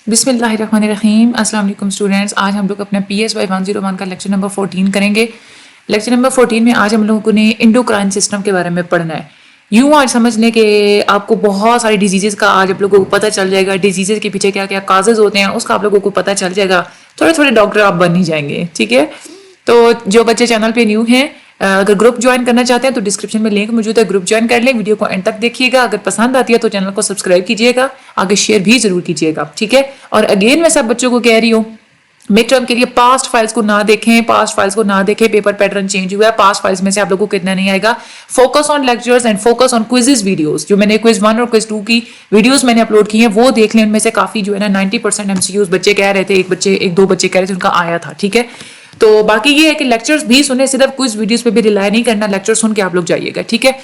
बिस्मिल्लाहिर्रहमानिर्रहीम। अस्सलाम वालेकुम स्टूडेंट्स। आज हम लोग अपना PSY 101 का लेक्चर नंबर 14 करेंगे। लेक्चर नंबर 14 में आज हम लोगों ने इंडोक्राइन सिस्टम के बारे में पढ़ना है। यूँ आज समझ लें कि आपको बहुत सारी डिजीज़ का आज आप लोगों को पता चल जाएगा। डिजीज़ के पीछे क्या क्या काजेज़ होते हैं उसका आप लोगों को पता चल जाएगा। थोड़े थोड़े डॉक्टर आप बन ही जाएंगे, ठीक है। तो जो बच्चे चैनल पे न्यू हैं, अगर ग्रुप ज्वाइन करना चाहते हैं तो डिस्क्रिप्शन में लिंक मौजूद है, ग्रुप ज्वाइन कर लें। वीडियो को एंड तक देखिएगा। अगर पसंद आती है तो चैनल को सब्सक्राइब कीजिएगा, आगे शेयर भी जरूर कीजिएगा, ठीक है। और अगेन मैं सब बच्चों को कह रही हूँ, मिड टर्म के लिए पास्ट फाइल्स को ना देखें, पेपर पैटर्न चेंज हुआ है। पास्ट फाइल्स में से आप लोगों को इतना नहीं आएगा। Focus on lectures and focus on quizzes videos. जो मैंने क्विज 1 और क्विज 2 की वीडियोस मैंने अपलोड की हैं वो देख लें। उनमें से काफी जो है ना 90% MCQs बच्चे कह रहे थे, एक दो बच्चे कह रहे थे उनका आया था, ठीक है। तो बाकी ये है कि लेक्चर्स भी सुने, सिर्फ क्विज वीडियोस पे भी रिलाई नहीं करना, लेक्चर सुन के आप लोग जाइएगा, ठीक है।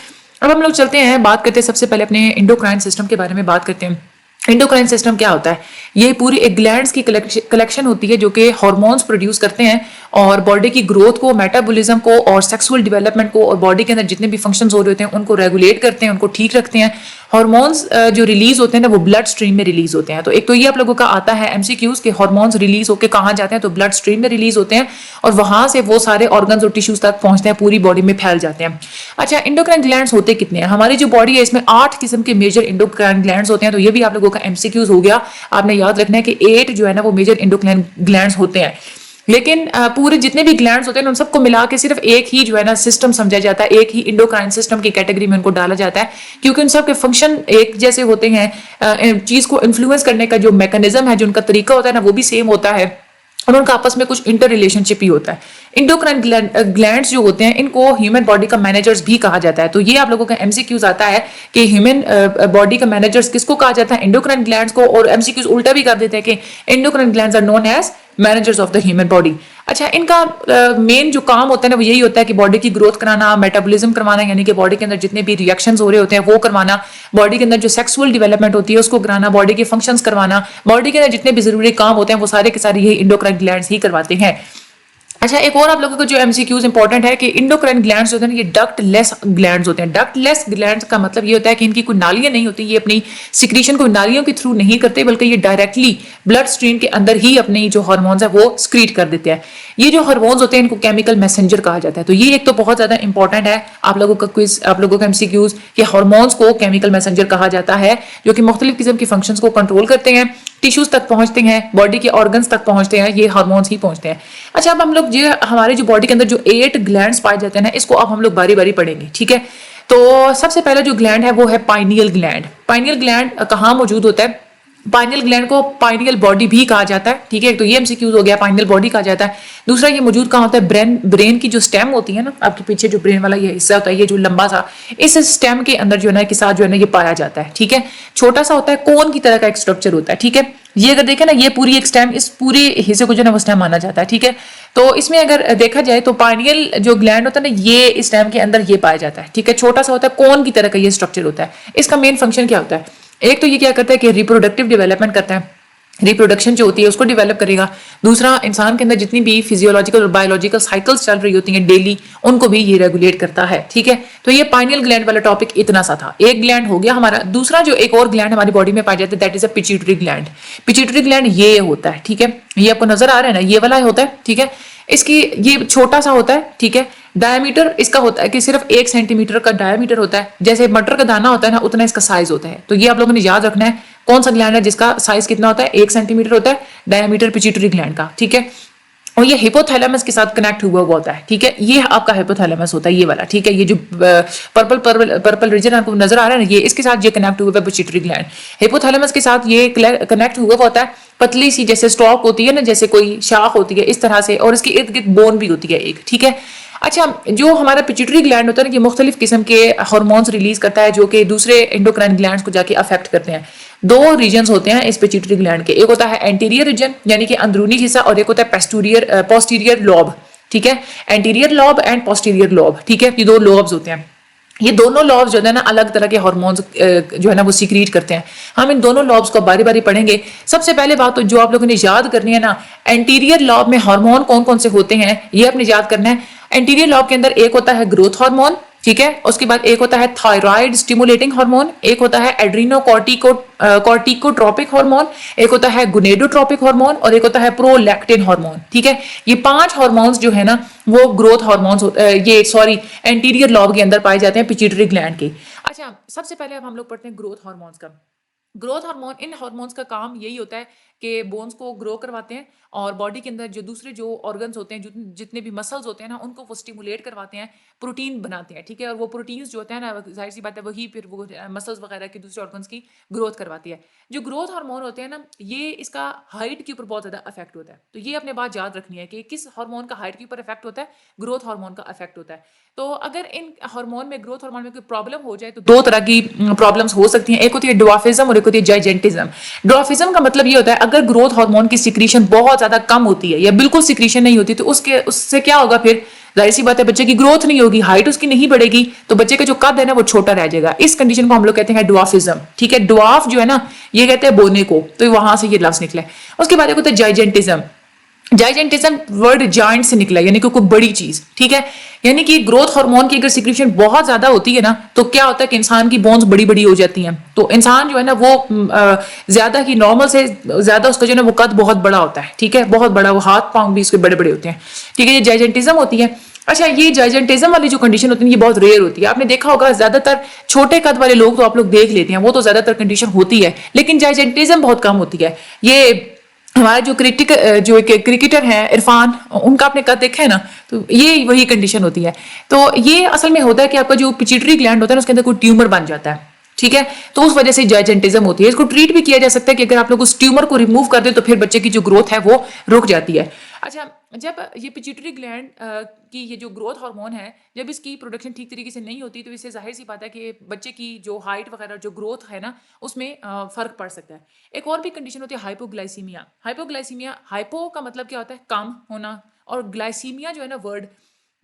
अब हम लोग चलते हैं, बात करते हैं सबसे पहले अपने इंडोक्राइन सिस्टम के बारे में बात करते हैं। इंडोक्राइन सिस्टम क्या होता है? ये पूरी एक ग्लैंड्स की कलेक्शन होती है जो कि हार्मोन्स प्रोड्यूस करते हैं और बॉडी की ग्रोथ को, मेटाबॉलिज्म को और सेक्सुअल डेवलपमेंट को और बॉडी के अंदर जितने भी फंक्शंस हो रहे होते हैं उनको रेगुलेट करते हैं, उनको ठीक रखते हैं। हार्मोन्स जो रिलीज होते हैं ना वो ब्लड स्ट्रीम में रिलीज होते हैं। तो एक तो ये आप लोगों का आता है MCQs के हार्मोन्स रिलीज होकर कहाँ जाते हैं, तो ब्लड स्ट्रीम में रिलीज होते हैं और वहां से वो सारे ऑर्गन्स और टिश्यूज तक पहुंचते हैं, पूरी बॉडी में फैल जाते हैं। अच्छा, इंडोक्राइन ग्लैंड्स होते कितने हैं? हमारी जो बॉडी है इसमें 8 किस्म के मेजर इंडोक्राइन ग्लैंड्स होते हैं। तो ये भी आप लोगों का MCQs हो गया। आपने याद रखना है कि 8 जो है ना वो मेजर इंडोक्राइन ग्लैंड्स होते हैं। लेकिन पूरे जितने भी ग्लैंड्स होते हैं उन सबको मिला के सिर्फ एक ही जो है ना सिस्टम समझा जाता है, एक ही इंडोक्राइन सिस्टम की कैटेगरी में उनको डाला जाता है, क्योंकि उन सब के फंक्शन एक जैसे होते हैं। चीज को इन्फ्लुएंस करने का जो मैकेनिज्म है, जो उनका तरीका होता है ना वो भी सेम होता है और उनका आपस में कुछ इंटर रिलेशनशिप ही होता है। इंडोक्राइन ग्लैंड्स जो होते हैं इनको ह्यूमन बॉडी का मैनेजर्स भी कहा जाता है। तो ये आप लोगों का MCQs आता है कि ह्यूमन बॉडी का मैनेजर्स किसको कहा जाता है? इंडोक्राइन ग्लैंड्स को। और MCQs उल्टा भी कर देते हैं कि endocrine glands are known as managers of the human body. अच्छा, इनका मेन जो काम होता है ना वो यही होता है कि बॉडी की ग्रोथ कराना, मेटाबॉलिज्म करवाना, यानी कि बॉडी के अंदर जितने भी रिएक्शंस हो रहे होते हैं वो करवाना, बॉडी के अंदर जो सेक्सुअल डेवलपमेंट होती है उसको कराना, बॉडी के फंक्शंस करवाना, बॉडी के अंदर जितने भी जरूरी काम होते हैं वो सारे के सारे यही इंडोक्राइन ग्लैंड्स ही करवाते हैं। अच्छा, एक और आप लोगों को जो MCQs इंपॉर्टेंट है कि इंडोक्राइन ग्लैंड्स होते हैं ये डक्ट लेस ग्लैंड्स होते हैं। डक्ट लेस ग्लैंड्स का मतलब ये होता है कि इनकी कोई नालियां नहीं होती, ये अपनी सिक्रीशन को नालियों के थ्रू नहीं करते, बल्कि ये डायरेक्टली ब्लड स्ट्रीम के अंदर ही अपने जो हार्मोन्स है वो स्क्रीट कर देते हैं। ये जो हार्मोन्स होते हैं इनको केमिकल मैसेंजर कहा जाता है। तो ये एक तो बहुत ज्यादा इंपॉर्टेंट है आप लोगों का क्विज, आप लोगों का MCQs कि हार्मोन्स को केमिकल मैसेंजर कहा जाता है, जो कि मुख्तलिफ किस्म की फंक्शंस को कंट्रोल करते हैं, टिश्यूज तक पहुंचते हैं, बॉडी के ऑर्गन्स तक पहुंचते हैं, ये हार्मोन्स ही पहुंचते हैं। अच्छा, अब हम लोग ये हमारे जो बॉडी के अंदर जो 8 ग्लैंड्स पाए जाते हैं ना इसको अब हम लोग बारी बारी पढ़ेंगे, ठीक है। तो सबसे पहला जो ग्लैंड है वो है पाइनियल ग्लैंड। पाइनियल ग्लैंड कहाँ मौजूद होता है? पाइनियल ग्लैंड को पाइनियल बॉडी भी कहा जाता है, ठीक है। तो ये MCQs हो गया, पाइनियल बॉडी कहा जाता है। दूसरा ये मौजूद कहाँ होता है? ब्रेन की जो स्टेम होती है ना, आपके पीछे जो ब्रेन वाला ये हिस्सा होता है, ये जो लंबा सा, इस स्टेम के अंदर जो है ना के साथ जो है ना ये पाया जाता है, ठीक है। छोटा सा होता है, कोन की तरह का एक स्ट्रक्चर होता है, ठीक है। ये अगर देखें ना, ये पूरी एक स्टेम, इस पूरे हिस्से को जो है ना वो स्टेम माना जाता है, ठीक है। तो इसमें अगर देखा जाए तो पाइनियल जो ग्लैंड होता है ना ये इस स्टेम के अंदर ये पाया जाता है, ठीक है। छोटा सा होता है, कोन की तरह का ये स्ट्रक्चर होता है। इसका मेन फंक्शन क्या होता है? एक तो ये क्या करता है कि रिप्रोडक्टिव डेवलपमेंट करता है, रिप्रोडक्शन जो होती है उसको डेवलप करेगा। दूसरा, इंसान के अंदर जितनी भी फिजियोलॉजिकल और बायोलॉजिकल साइकिल्स चल रही होती हैं डेली, उनको भी ये रेगुलेट करता है, ठीक है। तो ये पाइनियल ग्लैंड वाला टॉपिक इतना सा था। एक ग्लैंड हो गया हमारा। दूसरा जो एक और ग्लैंड हमारी बॉडी में पाया जाता है that is a pituitary gland. Pituitary gland ये होता है, ठीक है। ये आपको नजर आ रहा है ना, ये वाला होता है, ठीक है। इसकी ये छोटा सा होता है, ठीक है। डायमीटर इसका होता है कि सिर्फ 1 सेंटीमीटर का डायमीटर होता है, जैसे मटर का दाना होता है ना उतना इसका साइज होता है। तो ये आप लोगों ने याद रखना है कौन सा ग्लैंड है जिसका साइज कितना होता है, 1 सेंटीमीटर होता है डायमीटर पिट्यूटरी ग्लैंड का, ठीक है। और ये हिपोथैलेमस के साथ कनेक्ट हुआ होता है, ठीक है। ये आपका हिपोथैलेमस होता है, ये वाला, ठीक है। ये जो पर्पल रीजन आपको नजर आ रहा है ना, ये इसके साथ ये कनेक्ट हुआ है पिट्यूटरी ग्लैंड। हिपोथैलेमस के साथ ये कनेक्ट हुआ होता है, पतली सी जैसे स्टॉक होती है ना, जैसे कोई शाख होती है इस तरह से, और इसके इर्द गिर्द बोन भी होती है एक, ठीक है। अच्छा, जो हमारा पिट्यूटरी ग्लैंड होता है ना ये मुख्तलिफ किस्म के हार्मोन्स रिलीज करता है जो कि दूसरे इंडोक्राइन ग्लैंड्स को जाके अफेक्ट करते हैं। 2 रीजन्स होते हैं इस पिट्यूटरी ग्लैंड के, एक होता है एंटीरियर रीजन यानी कि अंदरूनी हिस्सा, और एक होता है पोस्टीरियर लोब, ठीक है। Anterior lobe and posterior lobe, ठीक है। ये 2 लोब्स होते हैं। ये दोनों लॉब्स जो है ना अलग तरह के हार्मोन्स जो है ना वो सीक्रेट करते हैं। हम इन दोनों लॉब्स को बारी बारी पढ़ेंगे। सबसे पहले बात तो जो आप लोगों ने याद करनी है ना, एंटीरियर लॉब में हार्मोन कौन कौन से होते हैं ये आपने याद करना है। एंटीरियर लॉब के अंदर एक होता है ग्रोथ हार्मोन, ठीक है। उसके बाद एक होता है थायराइड स्टिमुलेटिंग हार्मोन, एक होता है कॉर्टिकोट्रोपिक हार्मोन, एक होता है गुनेडोट्रोपिक हार्मोन और एक होता है प्रोलैक्टिन हार्मोन। ठीक है, ये 5 हार्मोन्स जो है ना वो ग्रोथ हार्मोन्स एंटीरियर लॉब के अंदर पाए जाते हैं पिट्यूटरी ग्लैंड के। अच्छा, सबसे पहले अब हम लोग पढ़ते हैं ग्रोथ हार्मोन्स का। ग्रोथ हार्मोन, इन हार्मोन्स का काम यही होता है कि बोन्स को ग्रो करवाते हैं और बॉडी के अंदर जो दूसरे जो ऑर्गन्स होते हैं, जितने भी मसल्स होते हैं ना, उनको वो स्टिमुलेट करवाते हैं, प्रोटीन बनाते हैं। ठीक है, और वो प्रोटीन्स जो होते हैं ना, जाहिर सी बात है वही फिर वो मसल्स वगैरह के दूसरे ऑर्गन्स की ग्रोथ करवाती है। जो ग्रोथ हार्मोन होते हैं ना, ये इसका हाइट के ऊपर बहुत ज़्यादा इफेक्ट होता है। तो ये अपने बात याद रखनी है कि किस हार्मोन का हाइट के ऊपर इफेक्ट होता है, ग्रोथ हार्मोन का इफेक्ट होता है। तो अगर इन हार्मोन में, ग्रोथ हार्मोन में कोई प्रॉब्लम हो जाए तो 2 तरह की प्रॉब्लम्स हो सकती हैं। एक होती है ड्वार्फिज्म और एक होती है जाइजेंटिज्म। ड्वार्फिज्म का मतलब ये होता है अगर ग्रोथ हार्मोन की सिक्रीशन बहुत ज्यादा कम होती है या बिल्कुल सिक्रीशन नहीं होती तो उससे क्या होगा, फिर जाहिर सी बात है बच्चे की ग्रोथ नहीं होगी, हाइट उसकी नहीं बढ़ेगी, तो बच्चे का जो कद है ना वो छोटा रह जाएगा। इस कंडीशन को हम लोग कहते हैं ड्वार्फिज्म। ठीक है, ड्वार्फ जो है ना ये कहते हैं बोने को, तो वहां से ये लफ्ज निकला है। उसके बाद एक होता है जाइजेंटिज्म। जाइजेंटिज्म वर्ड जॉइंट से निकला है, यानी कि कोई बड़ी चीज। ठीक है, यानी कि ग्रोथ हार्मोन की अगर सिक्रीशन बहुत ज्यादा होती है ना तो क्या होता है कि इंसान की बोन्स बड़ी बड़ी हो जाती हैं, तो इंसान जो है ना वो ज्यादा ही नॉर्मल से ज्यादा उसका जो है ना वो कद बहुत बड़ा होता है। ठीक है, बहुत बड़ा, वो हाथ पांव भी उसके बड़े बड़े होते हैं। ठीक है, ये जाइजेंटिज्म होती है। अच्छा, ये जाइजेंटिज्म वाली जो कंडीशन होती है ये बहुत रेयर होती है। आपने देखा होगा ज्यादातर छोटे कद वाले लोग तो आप लोग देख लेते हैं, वो तो ज्यादातर कंडीशन होती है, लेकिन जाइजेंटिज्म बहुत कम होती है। ये हमारा जो क्रिकेटर है इरफान, उनका आपने कद देखा है ना, तो ये वही कंडीशन होती है। तो ये असल में होता है कि आपका जो पिट्यूटरी ग्लैंड होता है ना उसके अंदर कोई ट्यूमर बन जाता है। ठीक है, तो उस वजह से जाइजेंटिज्म होती है। इसको ट्रीट भी किया जा सकता है कि अगर आप लोग उस ट्यूमर को रिमूव कर दे तो फिर बच्चे की जो ग्रोथ है वो रुक जाती है। अच्छा, जब ये पिट्यूटरी ग्लैंड की ये जो ग्रोथ हार्मोन है, जब इसकी प्रोडक्शन ठीक तरीके से नहीं होती तो इससे जाहिर सी बात है कि बच्चे की जो हाइट वगैरह जो ग्रोथ है ना उसमें फर्क पड़ सकता है। एक और भी कंडीशन होती है हाइपोग्लाइसीमिया। हाइपोग्लाइसीमिया, हाइपो का मतलब क्या होता है कम होना, और ग्लाइसीमिया जो है ना वर्ड,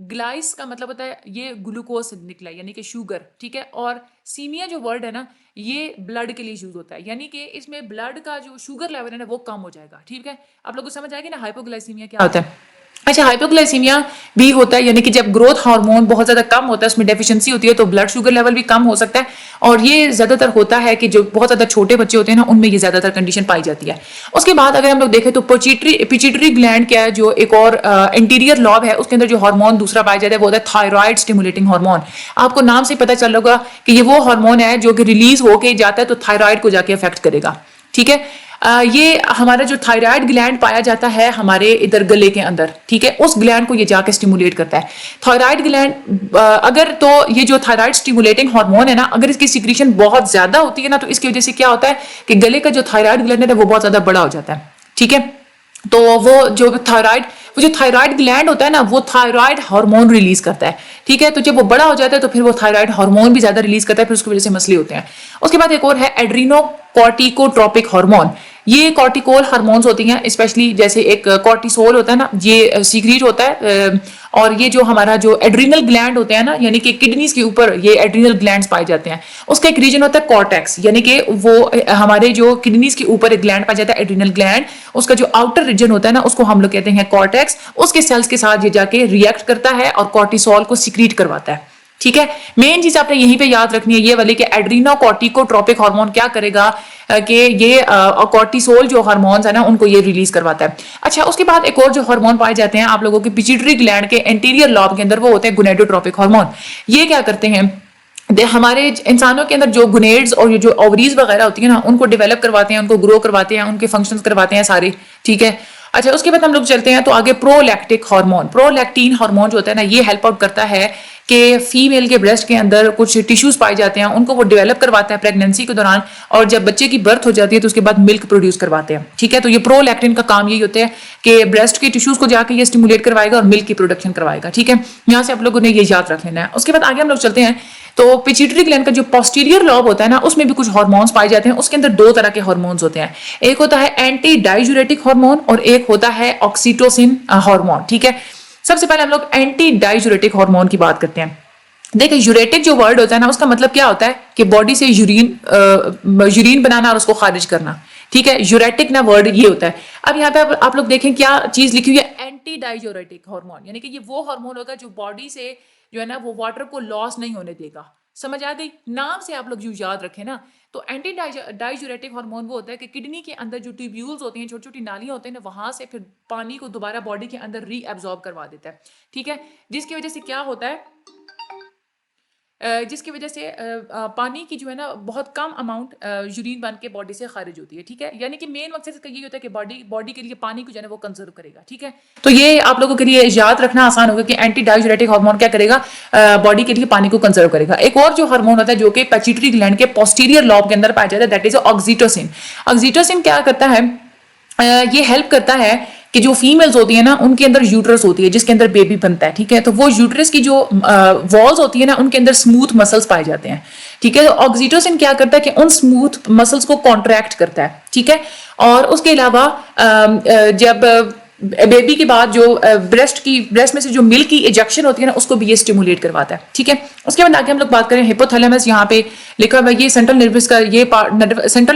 ग्लाइस का मतलब होता है ये ग्लूकोज से निकला यानी कि शुगर। ठीक है, और सीमिया जो वर्ड है ना ये ब्लड के लिए यूज होता है, यानी कि इसमें ब्लड का जो शुगर लेवल है ना वो कम हो जाएगा। ठीक है, आप लोगों को समझ आएगी ना हाइपोग्लाइसीमिया क्या होता है। अच्छा, हाइपोग्लाइसीमिया भी होता है, यानी कि जब ग्रोथ हार्मोन बहुत ज्यादा कम होता है, उसमें डेफिशिएंसी होती है तो ब्लड शुगर लेवल भी कम हो सकता है। और ये ज्यादातर होता है कि जो बहुत ज्यादा छोटे बच्चे होते हैं ना उनमें ये ज्यादातर कंडीशन पाई जाती है। उसके बाद अगर हम लोग देखें तो पिट्यूटरी ग्लैंड क्या है, जो एक और इंटीरियर लॉब है उसके अंदर जो हार्मोन दूसरा पाया जाता है वो होता है थायराइड स्टिमुलेटिंग हार्मोन। आपको नाम से पता चल होगा कि ये वो हार्मोन है जो कि रिलीज होके जाता है तो थायराइड को जाके अफेक्ट करेगा। ठीक है, ये हमारा जो थायराइड ग्लैंड पाया जाता है हमारे इधर गले के अंदर, ठीक है, उस ग्लैंड को ये जाके स्टिमुलेट करता है। थायराइड ग्लैंड अगर तो ये जो थायराइड स्टिमुलेटिंग हार्मोन है ना, अगर इसकी सिक्रीशन बहुत ज्यादा होती है ना तो इसकी वजह से क्या होता है कि गले का जो थायराइड ग्लैंड है वो बहुत ज्यादा बड़ा हो जाता है। ठीक है, तो वो जो थायराइड ग्लैंड होता है ना वो थायराइड हार्मोन रिलीज करता है। ठीक है, तो जब वो बड़ा हो जाता है तो फिर वो थायराइड हार्मोन भी ज्यादा रिलीज करता है, फिर उसकी वजह से मसले होते हैं। उसके बाद एक और है एड्रीनो कॉर्टिकोट्रोपिक हार्मोन। ये कॉर्टिकोल हार्मोन्स होती हैं, स्पेशली जैसे एक कॉर्टिसोल होता है ना ये सीक्रेट होता है, और ये जो हमारा जो एड्रीनल ग्लैंड होते हैं ना, यानी कि किडनीज के ऊपर ये एड्रीनल ग्लैंड्स पाए जाते हैं, उसका एक रीजन होता है कॉर्टेक्स, यानी कि वो हमारे जो किडनीज के ऊपर एक ग्लैंड पाया जाता है एड्रीनल ग्लैंड, उसका जो आउटर रीजन होता है ना उसको हम लोग कहते हैं कॉर्टेक्स। उसके सेल्स के साथ ये जाके रिएक्ट करता है और कॉर्टिसोल को सिक्रीट करवाता है। ठीक है, मेन चीज आपने यहीं पे याद रखनी है ये वाली कि एड्रीनो कॉर्टिकोट्रोपिक हार्मोन क्या करेगा कि ये कॉर्टिसोल जो हार्मोन्स है ना उनको ये रिलीज करवाता है। अच्छा, उसके बाद एक और जो हार्मोन पाए जाते हैं आप लोगों के पिट्यूटरी ग्लैंड के एंटीरियर लॉब के अंदर, वो होते हैं गोनेडोट्रोपिक हार्मोन। ये क्या करते हैं हमारे इंसानों के अंदर जो गुनेड्स और जो ओवरीज वगैरह होती है ना उनको डेवलप करवाते हैं, उनको ग्रो करवाते हैं, उनके फंक्शंस करवाते हैं सारे। ठीक है, अच्छा, उसके बाद हम लोग चलते हैं तो आगे प्रोलैक्टिक हार्मोन, प्रोलैक्टिन हार्मोन जो होता है ना ये हेल्प आउट करता है कि फीमेल के ब्रेस्ट के अंदर कुछ टिश्यूज पाए जाते हैं, उनको वो डेवलप करवाता है प्रेगनेंसी के दौरान, और जब बच्चे की बर्थ हो जाती है तो उसके बाद मिल्क प्रोड्यूस करवाते हैं। ठीक है, तो ये प्रोलैक्टिन का काम यही होता है कि ब्रेस्ट के टिश्यूज को जाके ये स्टिमुलेट करवाएगा और मिल्क की प्रोडक्शन करवाएगा। ठीक है, यहाँ से आप लोगों ने ये याद रख लेना है। उसके बाद आगे हम लोग चलते हैं तो पिट्यूटरी ग्लैंड का जो पोस्टीरियर लॉब होता है ना उसमें भी कुछ हार्मोन्स पाए जाते हैं। उसके अंदर 2 तरह के हार्मोन्स होते हैं, एक होता है एंटी डाइजुरेटिक हार्मोन और एक होता है ऑक्सीटोसिन हार्मोन। ठीक है, सबसे पहले हम लोग एंटी डाइजुरेटिक हार्मोन की बात करते हैं। देखिए, यूरेटिक जो वर्ड होता है ना उसका मतलब क्या होता है कि बॉडी से यूरिन बनाना और उसको खारिज करना। ठीक है, यूरेटिक ना वर्ड ये होता है। अब यहाँ पे आप लोग देखें क्या चीज लिखी हुई है, एंटी डाइयूरेटिक हार्मोन, यानी कि ये वो हार्मोन होगा जो बॉडी से जो है ना वो वाटर को लॉस नहीं होने देगा। समझ आ गई? नाम से आप लोग जो याद रखें ना, तो एंटी डाइयूरेटिक हार्मोन वो होता है कि किडनी के अंदर जो ट्यूब्यूल्स होती हैं, छोटी छोटी नालियां होती हैं ना, वहां से फिर पानी को दोबारा बॉडी के अंदर रीअब्जॉर्ब करवा देता है। ठीक है, जिसकी वजह से क्या होता है, जिसकी वजह से पानी की जो है ना बहुत कम अमाउंट यूरिन बन के बॉडी से खारिज होती है। ठीक है, यानी कि मेन मकसद इसका यही होता है कि बॉडी के लिए पानी को जो है ना वो कंजर्व करेगा। ठीक है, तो ये आप लोगों के लिए याद रखना आसान होगा कि एंटी डाइयूरेटिक हार्मोन क्या करेगा, बॉडी के लिए पानी को कंजर्व करेगा। एक और जो हार्मोन होता है जो कि पिट्यूटरी ग्लैंड के पोस्टीरियर लॉब के अंदर पाया जाता है, दैट इज ऑक्सीटोसिन। ऑक्सीटोसिन क्या करता है, ये हेल्प करता है कि जो फीमेल्स होती है ना उनके अंदर यूट्रस होती है जिसके अंदर बेबी बनता है। ठीक है, तो वो यूट्रस की जो वॉल्स होती है ना उनके अंदर स्मूथ मसल्स पाए जाते हैं। ठीक है, तो ऑक्सीटोसिन क्या करता है कि उन स्मूथ मसल्स को कॉन्ट्रैक्ट करता है। ठीक है, और उसके अलावा जब बेबी के बाद जो ब्रेस्ट में से जो मिल्क की इजेक्शन होती है ना उसको भी ये स्टिमुलेट करवाता है। ठीक है, उसके बाद आगे हम लोग बात करें हिपोथैलेमस। यहाँ पे लिखा हुआ है ये सेंट्रल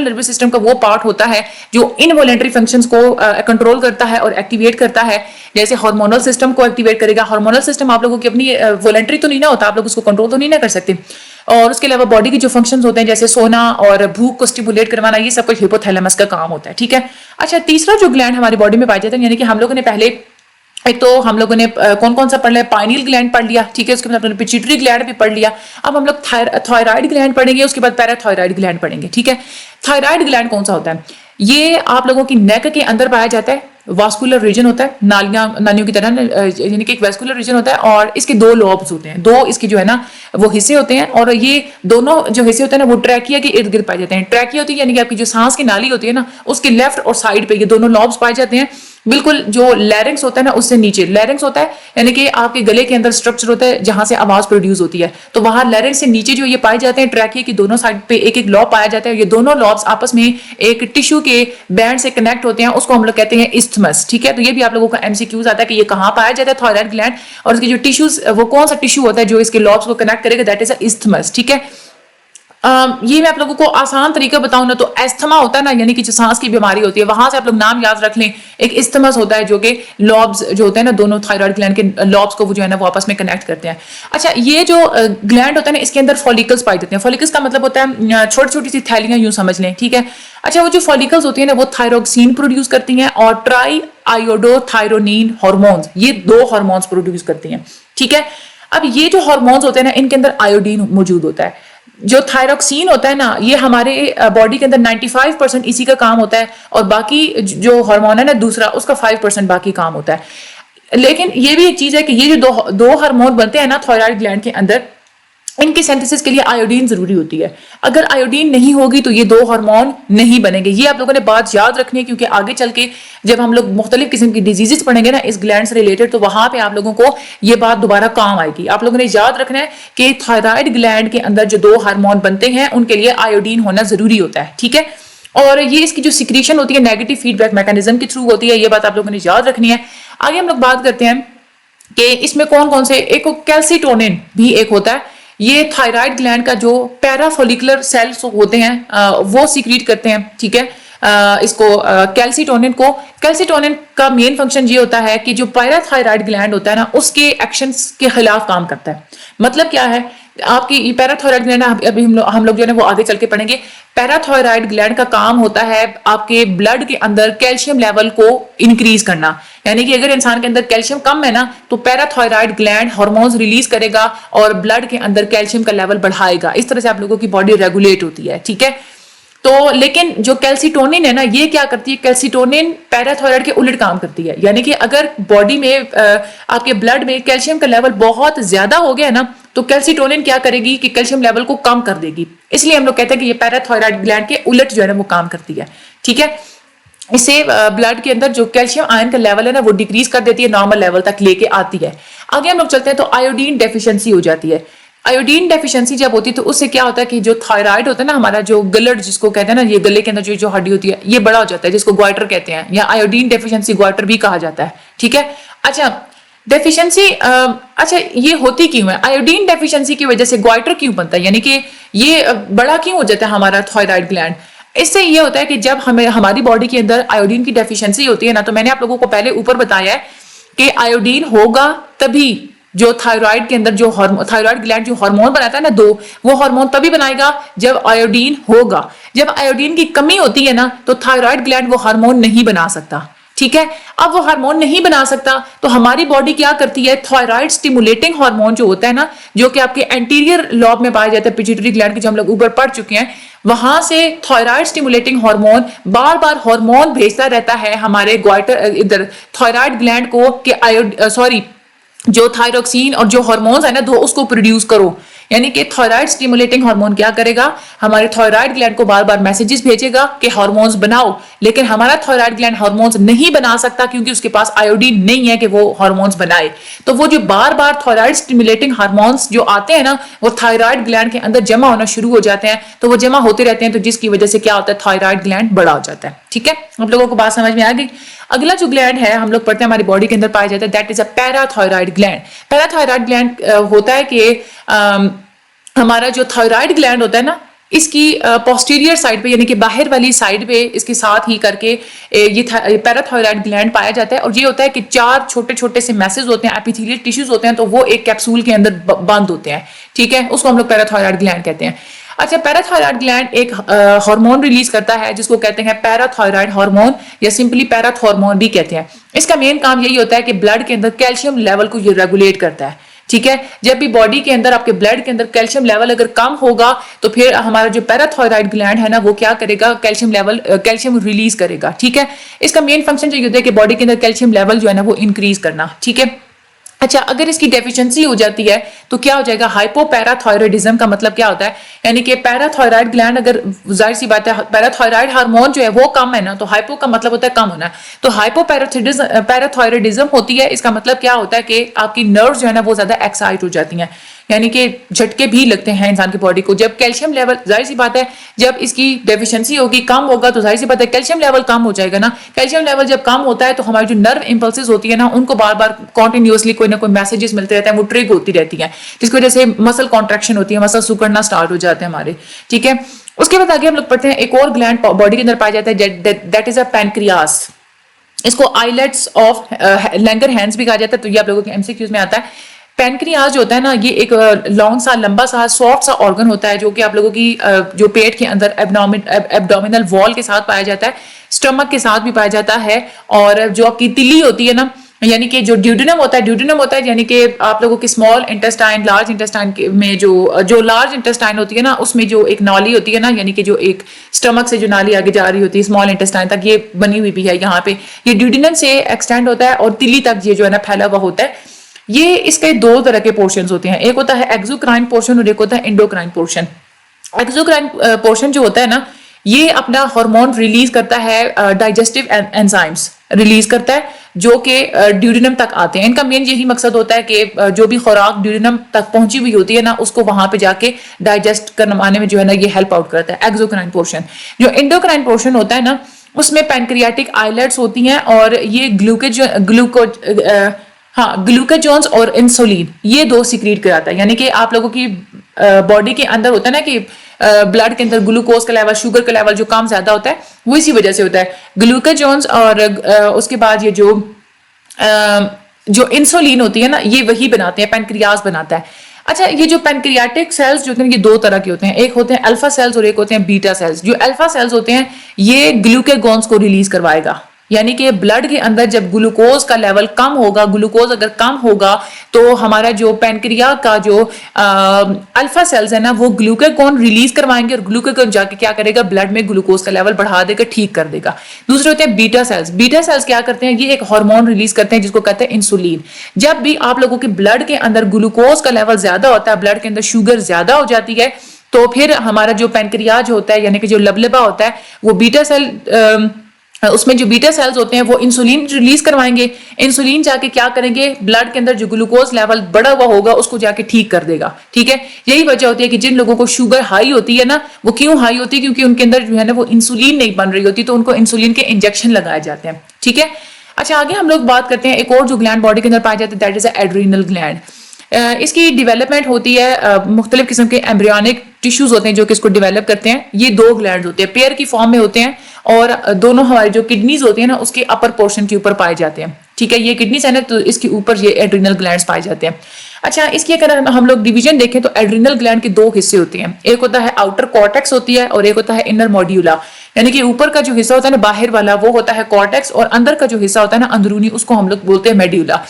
नर्वस सिस्टम का वो पार्ट होता है जो इनवॉलेंटरी फंक्शंस को कंट्रोल करता है और एक्टिवेट करता है। जैसे हार्मोनल सिस्टम को एक्टिवेट करेगा। हार्मोनल सिस्टम आप लोगों की अपनी वॉलेंटरी तो नहीं ना होता, आप लोग उसको कंट्रोल तो नहीं ना कर सकते। और उसके अलावा बॉडी के जो फंक्शंस होते हैं जैसे सोना और भूख को स्टिमुलेट करवाना, ये सब कुछ हिपोथैलेमस का काम होता है। ठीक है, अच्छा तीसरा जो ग्लैंड हमारी बॉडी में पाया जाता है, यानी कि हम लोगों ने पहले एक तो हम लोगों ने कौन कौन सा पढ़ लिया, पाइनियल ग्लैंड पढ़ लिया। ठीक है, उसके बाद हमने पिट्यूटरी ग्लैंड भी पढ़ लिया। अब हम लोग थायराइड ग्लैंड पढ़ेंगे, उसके बाद पैराथायराइड ग्लैंड पढ़ेंगे। ठीक है, थायराइड ग्लैंड कौन सा होता है, ये आप लोगों की नेक के अंदर पाया जाता है। वास्कुलर रीजन होता है, नालियों की तरह, यानी कि एक वास्कुलर रीजन होता है और इसके दो लॉब्स होते हैं, दो इसके जो है ना वो हिस्से होते हैं। और ये दोनों जो हिस्से होते हैं ना वो ट्रैकिया के इर्द गिर्द पाए जाते हैं। ट्रैकिया होती है यानी कि आपकी जो सांस की नाली होती है ना उसके लेफ्ट और साइड पे ये दोनों लॉब्स पाए जाते हैं। बिल्कुल जो लैरिंग्स होता है ना उससे नीचे लैरिंग्स होता है, यानी कि आपके गले के अंदर स्ट्रक्चर होता है जहां से आवाज प्रोड्यूस होती है। तो वहां लैरिंग्स से नीचे जो ये पाए जाते हैं ट्रैकिया की दोनों साइड पे एक एक लॉब पाया जाता है। ये दोनों लॉब्स आपस में एक टिश्यू के बैंड से कनेक्ट होते हैं, उसको हम लोग कहते हैं इस्थमस। ठीक है, तो ये भी आप लोगों का एमसीक्यूज आता है कि ये कहां पाया जाता है थायराइड ग्लैंड, और इसके जो टिश्यूज वो कौन सा टिश्यू होता है जो इसके लॉब्स को कनेक्ट करेगा, दैट इज इस्थमस। ठीक है, ये मैं आप लोगों को आसान तरीका बताऊं ना तो एस्थमा होता है ना, यानी कि जो सांस की बीमारी होती है वहां से आप लोग नाम याद रख लें। एक इस्थमस होता है जो कि लॉब्स जो होते हैं ना दोनों थायराइड ग्लैंड के लॉब्स को वो जो है ना वो आपस में कनेक्ट करते हैं। अच्छा, ये जो ग्लैंड होता है ना इसके अंदर फॉलिकल्स पाए जाते हैं। फॉलिकल्स का मतलब होता है छोटी छोटी सी थैलियां, यूं समझ लें। ठीक है, अच्छा वो जो फॉलिकल्स होती है ना वो थायरोक्सिन प्रोड्यूस करती हैं और ट्राई आयोडोथायरोनिन हार्मोन्स, ये दो हार्मोन्स प्रोड्यूस करती हैं। ठीक है, अब ये जो हार्मोन्स होते हैं ना इनके अंदर आयोडीन मौजूद होता है। जो थायरोक्सिन होता है ना ये हमारे बॉडी के अंदर 95% इसी का काम होता है, और बाकी जो हार्मोन है ना दूसरा उसका 5% बाकी काम होता है। लेकिन ये भी एक चीज है कि ये जो दो हार्मोन बनते हैं ना थायराइड ग्लैंड के अंदर, इनकी सिंथेसिस के लिए आयोडीन जरूरी होती है। अगर आयोडीन नहीं होगी तो ये दो हार्मोन नहीं बनेंगे। ये आप लोगों ने बात याद रखनी है, क्योंकि आगे चल के जब हम लोग मुख्तलिफ किस्म की डिजीजेस पढ़ेंगे ना इस ग्लैंड से रिलेटेड, तो वहां पे आप लोगों को ये बात दोबारा काम आएगी। आप लोगों ने याद रखना है कि थायराइड ग्लैंड के अंदर जो दो हार्मोन बनते हैं उनके लिए आयोडीन होना जरूरी होता है। ठीक है, और ये इसकी जो सिक्रीशन होती है नेगेटिव फीडबैक मैकेनिज्म के थ्रू होती है, ये बात आप लोगों ने याद रखनी है। आगे हम लोग बात करते हैं कि इसमें कौन कौन से, एक कैल्सिटोनिन भी एक होता है। ये थायराइड ग्लैंड का जो पैराफोलिकुलर सेल्स होते हैं वो सीक्रेट करते हैं। ठीक है, इसको कैल्सिटोनिन का मेन फंक्शन ये होता है कि जो पैराथायराइड ग्लैंड होता है ना उसके एक्शंस के खिलाफ काम करता है। मतलब क्या है, आपकी ये पैराथायराइड ग्लैंड अभी हम लोग जो है वो आगे चल के पढ़ेंगे। पैराथायराइड ग्लैंड का काम होता है आपके ब्लड के अंदर कैल्शियम लेवल को इंक्रीज करना, यानी कि अगर इंसान के अंदर कैल्शियम कम है ना तो पैराथायराइड ग्लैंड हार्मोन्स रिलीज करेगा और ब्लड के अंदर कैल्शियम का लेवल बढ़ाएगा। इस तरह से आप लोगों की बॉडी रेगुलेट होती है। ठीक है, तो लेकिन जो कैल्सिटोनिन है ना ये क्या करती है, कैल्सिटोनिन पैराथायराइड के उलट काम करती है। यानी कि अगर बॉडी में आपके ब्लड में कैल्शियम का लेवल बहुत ज्यादा हो गया ना तो कैल्सिटोनिन क्या करेगी कि कैल्शियम लेवल को कम कर देगी। इसलिए हम लोग कहते हैं कि ये पैराथायराइड ग्लैंड के उलट जो है ना वो काम करती है। ठीक है, इससे ब्लड के अंदर जो कैल्शियम आयन का लेवल है ना वो डिक्रीज कर देती है, नॉर्मल लेवल तक लेके आती है। आगे हम लोग चलते हैं तो आयोडीन डेफिशिएंसी हो जाती है। आयोडीन डेफिशिएंसी जब होती है तो उससे क्या होता है कि जो थायराइड होता है ना हमारा, जो गलड़ जिसको कहते हैं ना, ये गले के अंदर जो हड्डी होती है ये बड़ा हो जाता है, जिसको ग्वाइटर कहते हैं, या आयोडीन डेफिशिएंसी ग्वाइटर भी कहा जाता है। ठीक है, अच्छा डेफिशिएंसी, अच्छा ये होती क्यों है, आयोडीन डेफिशिएंसी की वजह से ग्वाइटर क्यों बनता है, यानी कि ये बड़ा क्यों हो जाता है हमारा थायराइड ग्लैंड। इससे ये होता है कि जब हमें हमारी बॉडी के अंदर आयोडीन की डेफिशिएंसी होती है ना, तो मैंने आप लोगों को पहले ऊपर बताया है कि आयोडीन होगा तभी जो थायराइड के अंदर जो थायराइड ग्लैंड जो हार्मोन बनाता है ना दो, वो हार्मोन तभी बनाएगा जब आयोडीन होगा। जब आयोडीन की कमी होती है ना तो थायराइड ग्लैंड वो हार्मोन नहीं बना सकता। ठीक है, अब वो हार्मोन नहीं बना सकता तो हमारी बॉडी क्या करती है, थायराइड स्टिमुलेटिंग हार्मोन जो होता है ना, जो कि आपके एंटीरियर लॉब में पाया जाता है पिट्यूटरी ग्लैंड के, जो हम लोग ऊपर पढ़ चुके हैं, वहां से थायराइड स्टिमुलेटिंग हार्मोन बार बार हार्मोन भेजता रहता है हमारे ग्वाइटर इधर थायराइड ग्लैंड को कि जो थायरोक्सिन और जो हार्मोन्स है ना दो उसको प्रोड्यूस करो। यानी कि थायराइड स्टिमुलेटिंग हार्मोन क्या करेगा, हमारे थायराइड ग्लैंड को बार बार मैसेजेस भेजेगा कि हार्मोन्स बनाओ, लेकिन हमारा थायराइड ग्लैंड हार्मोन्स नहीं बना सकता क्योंकि उसके पास आयोडीन नहीं है कि वो हार्मोन्स बनाए। तो वो जो बार बार थायराइड स्टिमुलेटिंग हार्मोन्स जो आते हैं ना वो थायराइड ग्लैंड के अंदर जमा होना शुरू हो जाते हैं, तो वो जमा होते रहते हैं, तो जिसकी वजह से क्या होता है, थायराइड ग्लैंड बड़ा हो जाता है। ठीक है, आप लोगों को बात समझ में आ गई। अगला जो ग्लैंड है हम लोग पढ़ते हैं हमारी बॉडी के अंदर पाया जाता है, that is a parathyroid gland. Parathyroid gland होता है कि हमारा जो थायराइड ग्लैंड होता है ना इसकी पोस्टीरियर साइड पे यानी कि बाहर वाली साइड पे इसके साथ ही करके ये पैराथायराइड ग्लैंड पाया जाता है। और ये होता है कि 4 छोटे छोटे से मैसेज होते हैं, एपिथेलियल टिश्यूज होते हैं, तो वो एक कैप्सूल के अंदर बंद होते हैं। ठीक है, उसको हम लोग पैराथायराइड ग्लैंड कहते हैं। अच्छा, पैराथायराइड ग्लैंड एक हार्मोन रिलीज करता है जिसको कहते हैं पैराथायराइड हार्मोन या सिंपली पैराथॉर्मोन भी कहते हैं। इसका मेन काम यही होता है कि ब्लड के अंदर कैल्शियम लेवल को ये रेगुलेट करता है। ठीक है, जब भी बॉडी के अंदर आपके ब्लड के अंदर कैल्शियम लेवल अगर कम होगा तो फिर हमारा जो पैराथायराइड ग्लैंड है ना वो क्या करेगा, कैल्शियम रिलीज करेगा। ठीक है, इसका मेन फंक्शन जो होता है कि बॉडी के अंदर कैल्शियम लेवल जो है ना वो इंक्रीज करना। ठीक है, अच्छा, अगर इसकी डेफिशिएंसी हो जाती है तो क्या हो जाएगा, हाइपोपैराथायरॉयडिज्म का मतलब क्या होता है, यानी कि पैराथायराइड ग्लैंड अगर जाहिर सी बात है पैराथायराइड हार्मोन जो है वो कम है ना, तो हाइपो का मतलब होता है कम होना, तो हाइपोपैराथायरॉयडिज्म होती है। इसका मतलब क्या होता है कि आपकी नर्व्स जो है ना वो ज्यादा एक्साइट हो जाती हैं, यानी कि झटके भी लगते हैं इंसान की बॉडी को। जब कैल्शियम लेवल, जाहिर सी बात है जब इसकी डेफिशिएंसी होगी, कम होगा, तो जाहिर सी बात है कैल्शियम लेवल कम हो जाएगा ना। कैल्शियम लेवल जब कम होता है तो हमारी जो नर्व इंपल्सेस होती है ना उनको बार बार कॉन्टिन्यूसली कोई ना कोई मैसेजेस मिलते रहते हैं, वो ट्रिग होती रहती है, जिसकी वजह से मसल कॉन्ट्रैक्शन होती है, मसल सिकुड़ना स्टार्ट हो जाते हैं हमारे। ठीक है, उसके बाद आगे हम लोग पढ़ते हैं एक और ग्लैंड बॉडी के अंदर पाया जाता है, दैट इज अ पैनक्रियास। इसको आइलेट्स ऑफ लैंगर हैंड्स भी कहा जाता है, तो ये आप लोगों के एमसीक्यूज में आता है। पैनक्रियाज जो होता है ना ये एक लॉन्ग सा लंबा सा सॉफ्ट सा ऑर्गन होता है जो कि आप लोगों की जो पेट के अंदर एब्डोमिनल वॉल के साथ पाया जाता है, स्टमक के साथ भी पाया जाता है। और जो आपकी तिल्ली होती है ना, यानी कि जो ड्यूडेनम होता है यानी कि आप लोगों की स्मॉल इंटेस्टाइन लार्ज इंटेस्टाइन में जो लार्ज इंटेस्टाइन होती है ना उसमें जो एक नाली होती है ना, यानी कि जो एक स्टमक से जो नाली आगे जा रही होती है स्मॉल इंटेस्टाइन तक, ये बनी हुई भी है यहाँ पे, ये ड्यूडेनम से एक्सटेंड होता है और तिल्ली तक ये जो है ना फैला हुआ होता है। ये इसके 2 तरह के पोर्शंस होते हैं, एक होता है एक्सोक्राइन पोर्शन और एक होता है एंडोक्राइन पोर्शन। एक्सोक्राइन पोर्शन जो होता है ना ये अपना हार्मोन रिलीज करता है, डाइजेस्टिव एंजाइम्स रिलीज करता है जो कि ड्यूडेनम तक आते हैं। इनका मेन यही मकसद होता है कि जो भी खुराक ड्यूडेनम तक पहुंची हुई होती है ना उसको वहां पे जाके डाइजेस्ट करवाने में जो है ना ये हेल्प आउट करता है एक्सोक्राइन पोर्शन। जो एंडोक्राइन पोर्शन होता है ना उसमें पैनक्रियाटिक आइलेट्स होती हैं और ये ग्लूकोजोन्स और इंसुलिन ये 2 सिक्रीट कराता है। यानी कि आप लोगों की बॉडी के अंदर होता है ना कि ब्लड के अंदर ग्लूकोज का लेवल, शुगर का लेवल जो कम ज्यादा होता है वो इसी वजह से होता है। ग्लूकोजोन्स और उसके बाद ये जो इंसुलिन होती है ना ये वही बनाते हैं, पैनक्रियाज बनाता है। अच्छा, ये जो पैनक्रियाटिक सेल्स जो होते हैं ये 2 तरह के होते हैं, एक होते हैं अल्फा सेल्स और एक होते हैं बीटा सेल्स। जो अल्फा सेल्स होते हैं ये ग्लूकागॉन्स को रिलीज करवाएगा, यानी कि ब्लड के अंदर जब ग्लूकोज का लेवल कम होगा, ग्लूकोज अगर कम होगा तो हमारा जो पैनक्रिया का जो अल्फा सेल्स है ना वो ग्लूकागॉन रिलीज करवाएंगे और ग्लूकागॉन जाके क्या करेगा, ब्लड में ग्लूकोज का लेवल बढ़ा देगा, ठीक कर देगा। दूसरे होते हैं बीटा सेल्स। बीटा सेल्स क्या करते हैं, ये एक हार्मोन रिलीज करते हैं जिसको कहते हैं इंसुलिन। जब भी आप लोगों के ब्लड के अंदर ग्लूकोज का लेवल ज्यादा होता है, ब्लड के अंदर शुगर ज्यादा हो जाती है, तो फिर हमारा जो पैनक्रियाज होता है यानी कि जो लबलबा होता है वो बीटा सेल, उसमें जो बीटा सेल्स होते हैं वो इंसुलिन रिलीज करवाएंगे। इंसुलिन जाके क्या करेंगे, ब्लड के अंदर जो ग्लूकोज लेवल बढ़ा हुआ होगा उसको जाके ठीक कर देगा। ठीक है, यही वजह होती है कि जिन लोगों को शुगर हाई होती है ना, वो क्यों हाई होती है, क्योंकि उनके अंदर जो है ना वो इंसुलिन नहीं बन रही होती, तो उनको इंसुलिन के इंजेक्शन लगाए जाते हैं। ठीक है, अच्छा आगे हम लोग बात करते हैं एक और जो ग्लैंड बॉडी के अंदर पाया जाता है, दैट इज एड्रीनल ग्लैंड। इसकी डेवलपमेंट होती है मुख्तलिफ किस्म के एम्ब्रियोनिक टिश्यूज होते हैं जो कि इसको डेवलप करते हैं, ये 2 ग्लैंड होते हैं, पेयर की फॉर्म में होते हैं और दोनों हमारी जो किडनीज होती है ना उसके अपर पोर्शन के ऊपर पाए जाते हैं। ठीक है, ये किडनीज है ना तो इसके ऊपर ये एड्रिनल ग्लैंड्स पाए जाते हैं। अच्छा, इसकी अगर हम लोग डिवीजन देखें तो एड्रिनल ग्लैंड के 2 हिस्से होते हैं, एक होता है आउटर कॉर्टेक्स होती है और एक होता है इनर मॉड्यूला, यानी कि ऊपर का जो हिस्सा होता है ना बाहर वाला वो होता है कॉर्टेक्स और अंदर का जो हिस्सा होता है ना अंदरूनी उसको हम लोग बोलते हैं मेड्यूला।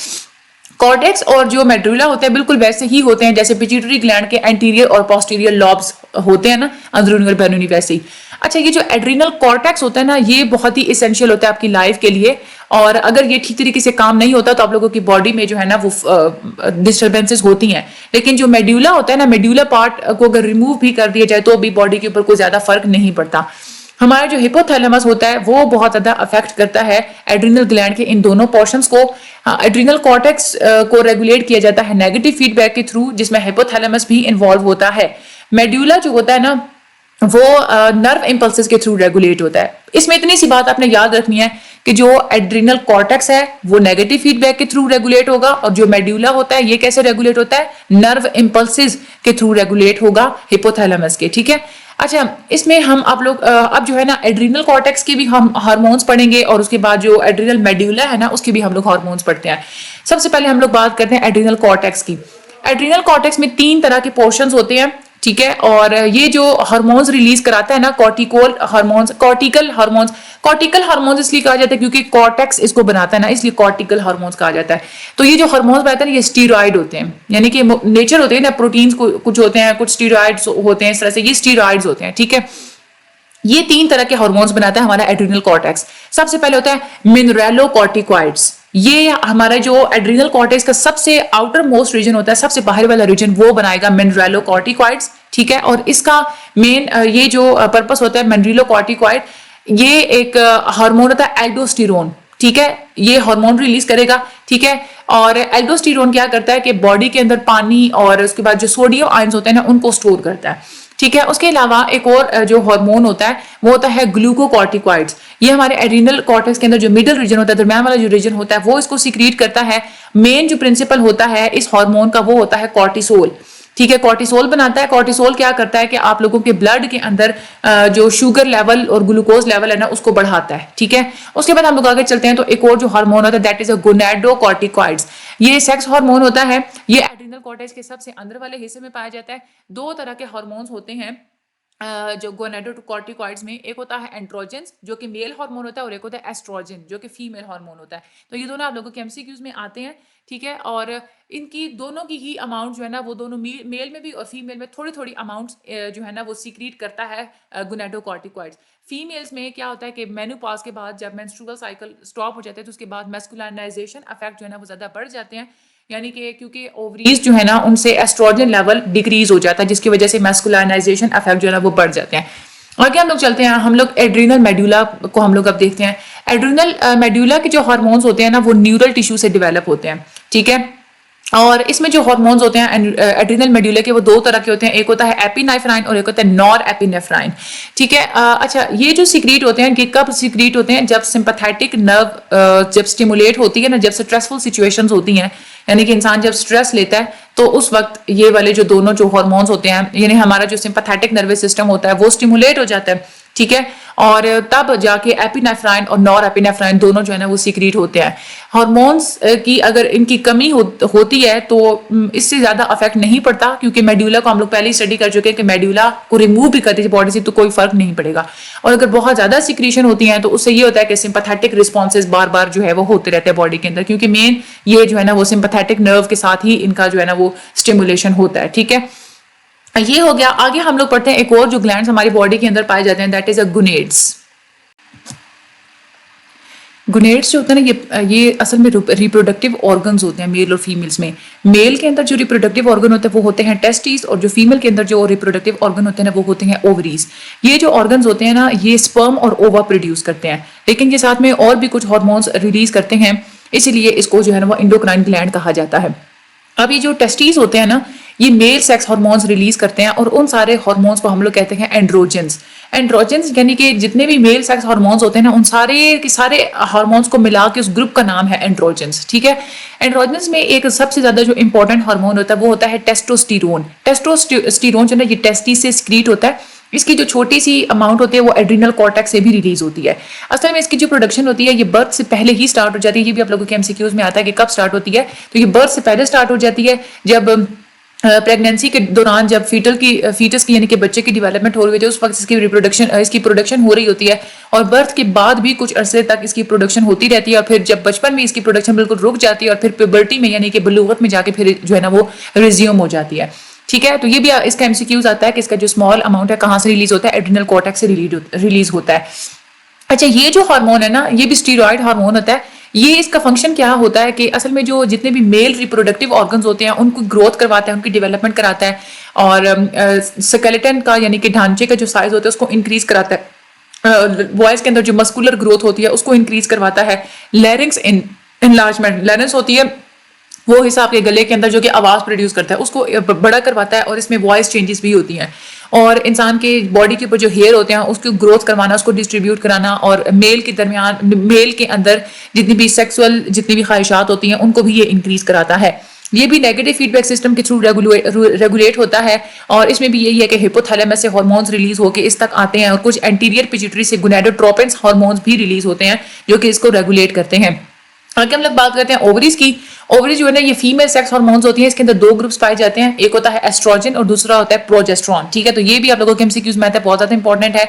कॉर्टेक्स और जो मेडुला होते हैं बिल्कुल वैसे ही होते हैं जैसे पिट्यूटरी ग्लैंड के एंटीरियर और पोस्टीरियर लॉब्स होते हैं ना अंदरूनी और बैरूनी, वैसे ही। अच्छा, ये जो एड्रिनल कॉर्टेक्स होता है ना ये बहुत ही इसेंशियल होता है आपकी लाइफ के लिए, और अगर ये ठीक तरीके से काम नहीं होता तो आप लोगों की बॉडी में जो है ना वो डिस्टर्बेंसेस होती हैं। लेकिन जो मेड्यूला होता है ना, मेड्यूला पार्ट को अगर रिमूव भी कर दिया जाए तो भी बॉडी के ऊपर कोई ज्यादा फर्क नहीं पड़ता। हमारा जो हिपोथैलेमस होता है वो बहुत ज्यादा अफेक्ट करता है एड्रिनल ग्लैंड के इन दोनों पोर्शंस को। एड्रिनल कॉर्टेक्स को रेगुलेट किया जाता है नेगेटिव फीडबैक के थ्रू, जिसमें हिपोथैलेमस भी इन्वॉल्व होता है। मेड्यूला जो होता है ना वो नर्व इंपल्सेस के थ्रू रेगुलेट होता है। इसमें इतनी सी बात आपने याद रखनी है कि जो एड्रिनल कॉर्टेक्स है वो नेगेटिव फीडबैक के थ्रू रेगुलेट होगा और जो मेड्यूला होता है ये कैसे रेगुलेट होता है, नर्व इंपल्सेस के थ्रू रेगुलेट होगा हिपोथैलेमस के। ठीक है, अच्छा, इसमें हम आप लोग अब जो है ना एड्रिनल कॉर्टेक्स के भी हम हार्मोन्स पढ़ेंगे और उसके बाद जो एड्रिनल मेड्यूला है ना उसके भी हम लोग हार्मोन्स पढ़ते हैं। सबसे पहले हम लोग बात करते हैं एड्रिनल कॉर्टेक्स की। एड्रिनल कॉर्टेक्स में 3 तरह के पोर्शंस होते हैं। ठीक है, और ये जो हार्मोन्स रिलीज कराता है ना कॉर्टिकल हार्मोन्स इसलिए कहा जाता है क्योंकि कॉर्टेक्स इसको बनाता है ना, इसलिए कॉर्टिकल हार्मोन्स कहा जाता है। तो ये जो हार्मोन्स बनाते हैं ये स्टीरॉइड होते हैं, यानी कि नेचर होते हैं ना, प्रोटीन्स कुछ होते हैं, कुछ स्टीरॉइड्स होते हैं, इस तरह से ये स्टीरॉइड्स होते हैं। ठीक है, ये 3 तरह के हार्मोन्स बनाता है हमारा एड्रिनल कॉर्टेक्स। सबसे पहले होता है मिनरलोकॉर्टिकॉइड्स, ये हमारा जो एड्रिनल कॉर्टेक्स का सबसे आउटर मोस्ट रीजन होता है, सबसे बाहर वाला रीजन, वो बनाएगा मिनरलोकॉर्टिकॉइड्स। ठीक है, और इसका मेन ये जो पर्पस होता है मिनरलोकॉर्टिकॉइड, ये एक हार्मोन होता है एल्डोस्टेरोन। ठीक है, ये हार्मोन रिलीज करेगा। ठीक है, और एल्डोस्टेरोन क्या करता है कि बॉडी के अंदर पानी और उसके बाद जो सोडियम आयंस होते हैं ना उनको स्टोर करता है। ठीक है, उसके अलावा एक और जो हार्मोन होता है वो होता है ग्लूकोकॉर्टिकॉइड्स। ये हमारे एड्रिनल कॉर्टेक्स के अंदर जो मिडिल रीजन होता है, दरम्यान वाला जो रीजन होता है, वो इसको सीक्रेट करता है। मेन जो प्रिंसिपल होता है इस हार्मोन का वो होता है कॉर्टिसोल। ठीक है, कॉर्टिसोल बनाता है। कॉर्टिसोल क्या करता है कि आप लोगों के ब्लड के अंदर जो शुगर लेवल और ग्लूकोज लेवल है ना उसको बढ़ाता है। ठीक है, उसके बाद हम लोग आगे चलते हैं तो एक और जो हार्मोन होता है दैट इज अ गोनाडोकॉर्टिकॉइड्स। ये सेक्स हार्मोन होता है, ये एड्रिनल कॉर्टेक्स के सबसे अंदर वाले हिस्से में पाया जाता है। 2 तरह के हार्मोन्स होते हैं जो गोनाडोकॉर्टिकॉइड्स में, एक होता है एंड्रोजेंस जो कि मेल हार्मोन होता है और एक होता है एस्ट्रोजन जो कि फीमेल हार्मोन होता है। तो ये दोनों आप लोगों के एमसीक्यूज में आते हैं। ठीक है, और इनकी दोनों की ही अमाउंट जो है ना वो दोनों मेल में भी और फीमेल में थोड़ी थोड़ी अमाउंट्स जो है ना वो सीक्रेट करता है गोनाडोकॉर्टिकॉइड्स। फीमेल्स में क्या होता है कि मेनोपॉज के बाद जब मेंस्ट्रुअल साइकिल स्टॉप हो जाते हैं तो उसके बाद मैस्कुलिनाइजेशन इफेक्ट जो है ना वो ज्यादा बढ़ जाते हैं, यानी कि क्योंकि ओवरीज जो है ना उनसे एस्ट्रोजन लेवल डिक्रीज हो जाता है जिसकी वजह से मैस्कुलिनाइजेशन इफेक्ट जो है ना वो बढ़ जाते हैं। आगे हम लोग चलते हैं, हम लोग एड्रिनल मेड्यूला को हम लोग अब देखते हैं। एड्रिनल मेड्यूला के जो हार्मोन्स होते हैं ना वो न्यूरल टिश्यू से डेवलप होते हैं। ठीक है, और इसमें जो हार्मोन्स होते हैं एड्रिनल मेड्यूला के वो 2 तरह के होते हैं, एक होता है एपिनेफ्राइन और एक होता है नॉर एपिनेफ्राइन। ठीक है, अच्छा, ये जो सीक्रेट होते हैं ये कब सीक्रेट होते हैं, जब सिंपैथेटिक नर्व जब स्टिमुलेट होती है ना, जब स्ट्रेसफुल सिचुएशंस होती हैं, यानी कि इंसान जब स्ट्रेस लेता है तो उस वक्त ये वाले जो दोनों जो हार्मोन्स होते हैं, यानी हमारा जो सिंपैथेटिक नर्वस सिस्टम होता है वो स्टिमुलेट हो जाता है। ठीक है, और तब जाके एपिनेफ्राइन और नॉर एपिनेफ्राइन दोनों जो है ना वो सीक्रेट होते हैं। हार्मोन्स की अगर इनकी कमी होती है तो इससे ज्यादा अफेक्ट नहीं पड़ता, क्योंकि मेड्यूला को हम लोग पहले ही स्टडी कर चुके हैं कि मेड्यूला को रिमूव भी कर दीजिए बॉडी से तो कोई फर्क नहीं पड़ेगा। और अगर बहुत ज्यादा सिक्रीशन होती है तो उससे ये होता है कि सिंपैथेटिक रिस्पॉन्सेज बार बार जो है वो होते रहते हैं बॉडी के अंदर, क्योंकि मेन ये जो है ना वो सिंपैथेटिक नर्व के साथ ही इनका जो है ना वो स्टिमुलेशन होता है। ठीक है, ये हो गया। आगे हम लोग पढ़ते हैं एक और जो ग्लैंड्स हमारी बॉडी के अंदर पाए जाते हैं दैट इज अ गुनेड्स। गुनेड्स जो होते हैं ना ये असल में रिप्रोडक्टिव ऑर्गन्स होते हैं मेल और फीमेल्स में। मेल के अंदर जो रिप्रोडक्टिव ऑर्गन होते हैं वो होते हैं टेस्टिस, और जो फीमेल के अंदर जो रिप्रोडक्टिव ऑर्गन होते हैं ना वो होते हैं ओवरीज। ये जो ऑर्गन्स होते हैं ना ये स्पर्म और ओवा प्रोड्यूस करते हैं, लेकिन ये साथ में और भी कुछ हार्मोन्स रिलीज करते हैं, इसीलिए इसको जो है ना वो एंडोक्राइन ग्लैंड कहा जाता है। अब ये जो टेस्टिस होते हैं ना ये मेल सेक्स हार्मोन्स रिलीज करते हैं और उन सारे हार्मोन्स को हम लोग कहते हैं एंड्रोजेंस। एंड्रोजन्स यानी कि जितने भी मेल सेक्स हार्मोन्स होते हैं ना, उन सारे के सारे हार्मोन्स को मिला के उस ग्रुप का नाम है एंड्रोजन्स, ठीक है। एंड्रोजन्स में एक सबसे ज्यादा जो इंपॉर्टेंट हार्मोन होता है वो होता है टेस्टोस्टेरोन। टेस्टोस्टेरोन जो है ये टेस्टी से स्क्रीट होता है। इसकी जो छोटी सी अमाउंट होती है वो एड्रिनल कॉर्टेक्स से भी रिलीज होती है। असल में इसकी जो प्रोडक्शन होती है ये बर्थ से पहले ही स्टार्ट हो जाती है। ये भी आप लोगों के एमसीक्यूज में आता है कि कब स्टार्ट होती है, तो ये बर्थ से पहले स्टार्ट हो जाती है। जब प्रेगनेंसी के दौरान जब फीटस की यानी कि बच्चे की डेवलपमेंट हो रही होती है, उस वक्त इसकी प्रोडक्शन हो रही होती है, और बर्थ के बाद भी कुछ अरसे तक इसकी प्रोडक्शन होती रहती है। और फिर जब बचपन में इसकी प्रोडक्शन बिल्कुल रुक जाती है और फिर प्यूबर्टी में यानी कि बलूगत में जाके फिर जो है ना वो रिज्यूम हो जाती है, ठीक है। तो ये भी इसका एमसीक्यूज आता है कि इसका जो स्मॉल अमाउंट है कहाँ से रिलीज होता है, एड्रिनल कॉर्टेक्स से रिलीज होता है। अच्छा, ये जो हार्मोन है ना, ये भी स्टीरॉयड हार्मोन होता है। ये इसका फंक्शन क्या होता है कि असल में जो जितने भी मेल रिप्रोडक्टिव ऑर्गन्स होते हैं उनको ग्रोथ करवाता है, उनकी डेवलपमेंट कराता है, और स्केलेटन का यानी कि ढांचे का जो साइज होता है उसको इंक्रीज कराता है। वॉइस के अंदर जो मस्कुलर ग्रोथ होती है उसको इंक्रीज करवाता है। लैरिंक्स इनलार्जमेंट, लैरिंक्स होती है वो हिस्सा आपके गले के अंदर जो कि आवाज प्रोड्यूस करता है उसको बड़ा करवाता है, और इसमें वॉइस चेंजेस भी होती हैं। और इंसान के बॉडी के ऊपर जो हेयर होते हैं उसको ग्रोथ करवाना, उसको डिस्ट्रीब्यूट कराना, और मेल के अंदर जितनी भी सेक्सुअल जितनी भी ख्वाहिशात होती हैं उनको भी ये इंक्रीज कराता है। ये भी नेगेटिव फीडबैक सिस्टम के थ्रू रेगुलेट होता है, और इसमें भी यही है कि हिपोथैलेमस से हार्मोन्स रिलीज होकर इस तक आते हैं, और कुछ एंटीरियर पिट्यूटरी से गोनाडोट्रोपिन्स हार्मोन्स भी रिलीज होते हैं जो कि इसको रेगुलेट करते हैं। आगे हम लोग बात करते हैं ओवरीज की। ओवरीज जो है ना ये फीमेल सेक्स हार्मोन्स होती हैं, इसके अंदर दो ग्रुप्स पाए जाते हैं, एक होता है एस्ट्रोजन और दूसरा होता है प्रोजेस्टेरॉन, ठीक है। तो ये भी आप लोगों के एमसीक्यूज में आता है, बहुत ज्यादा इंपॉर्टेंट है।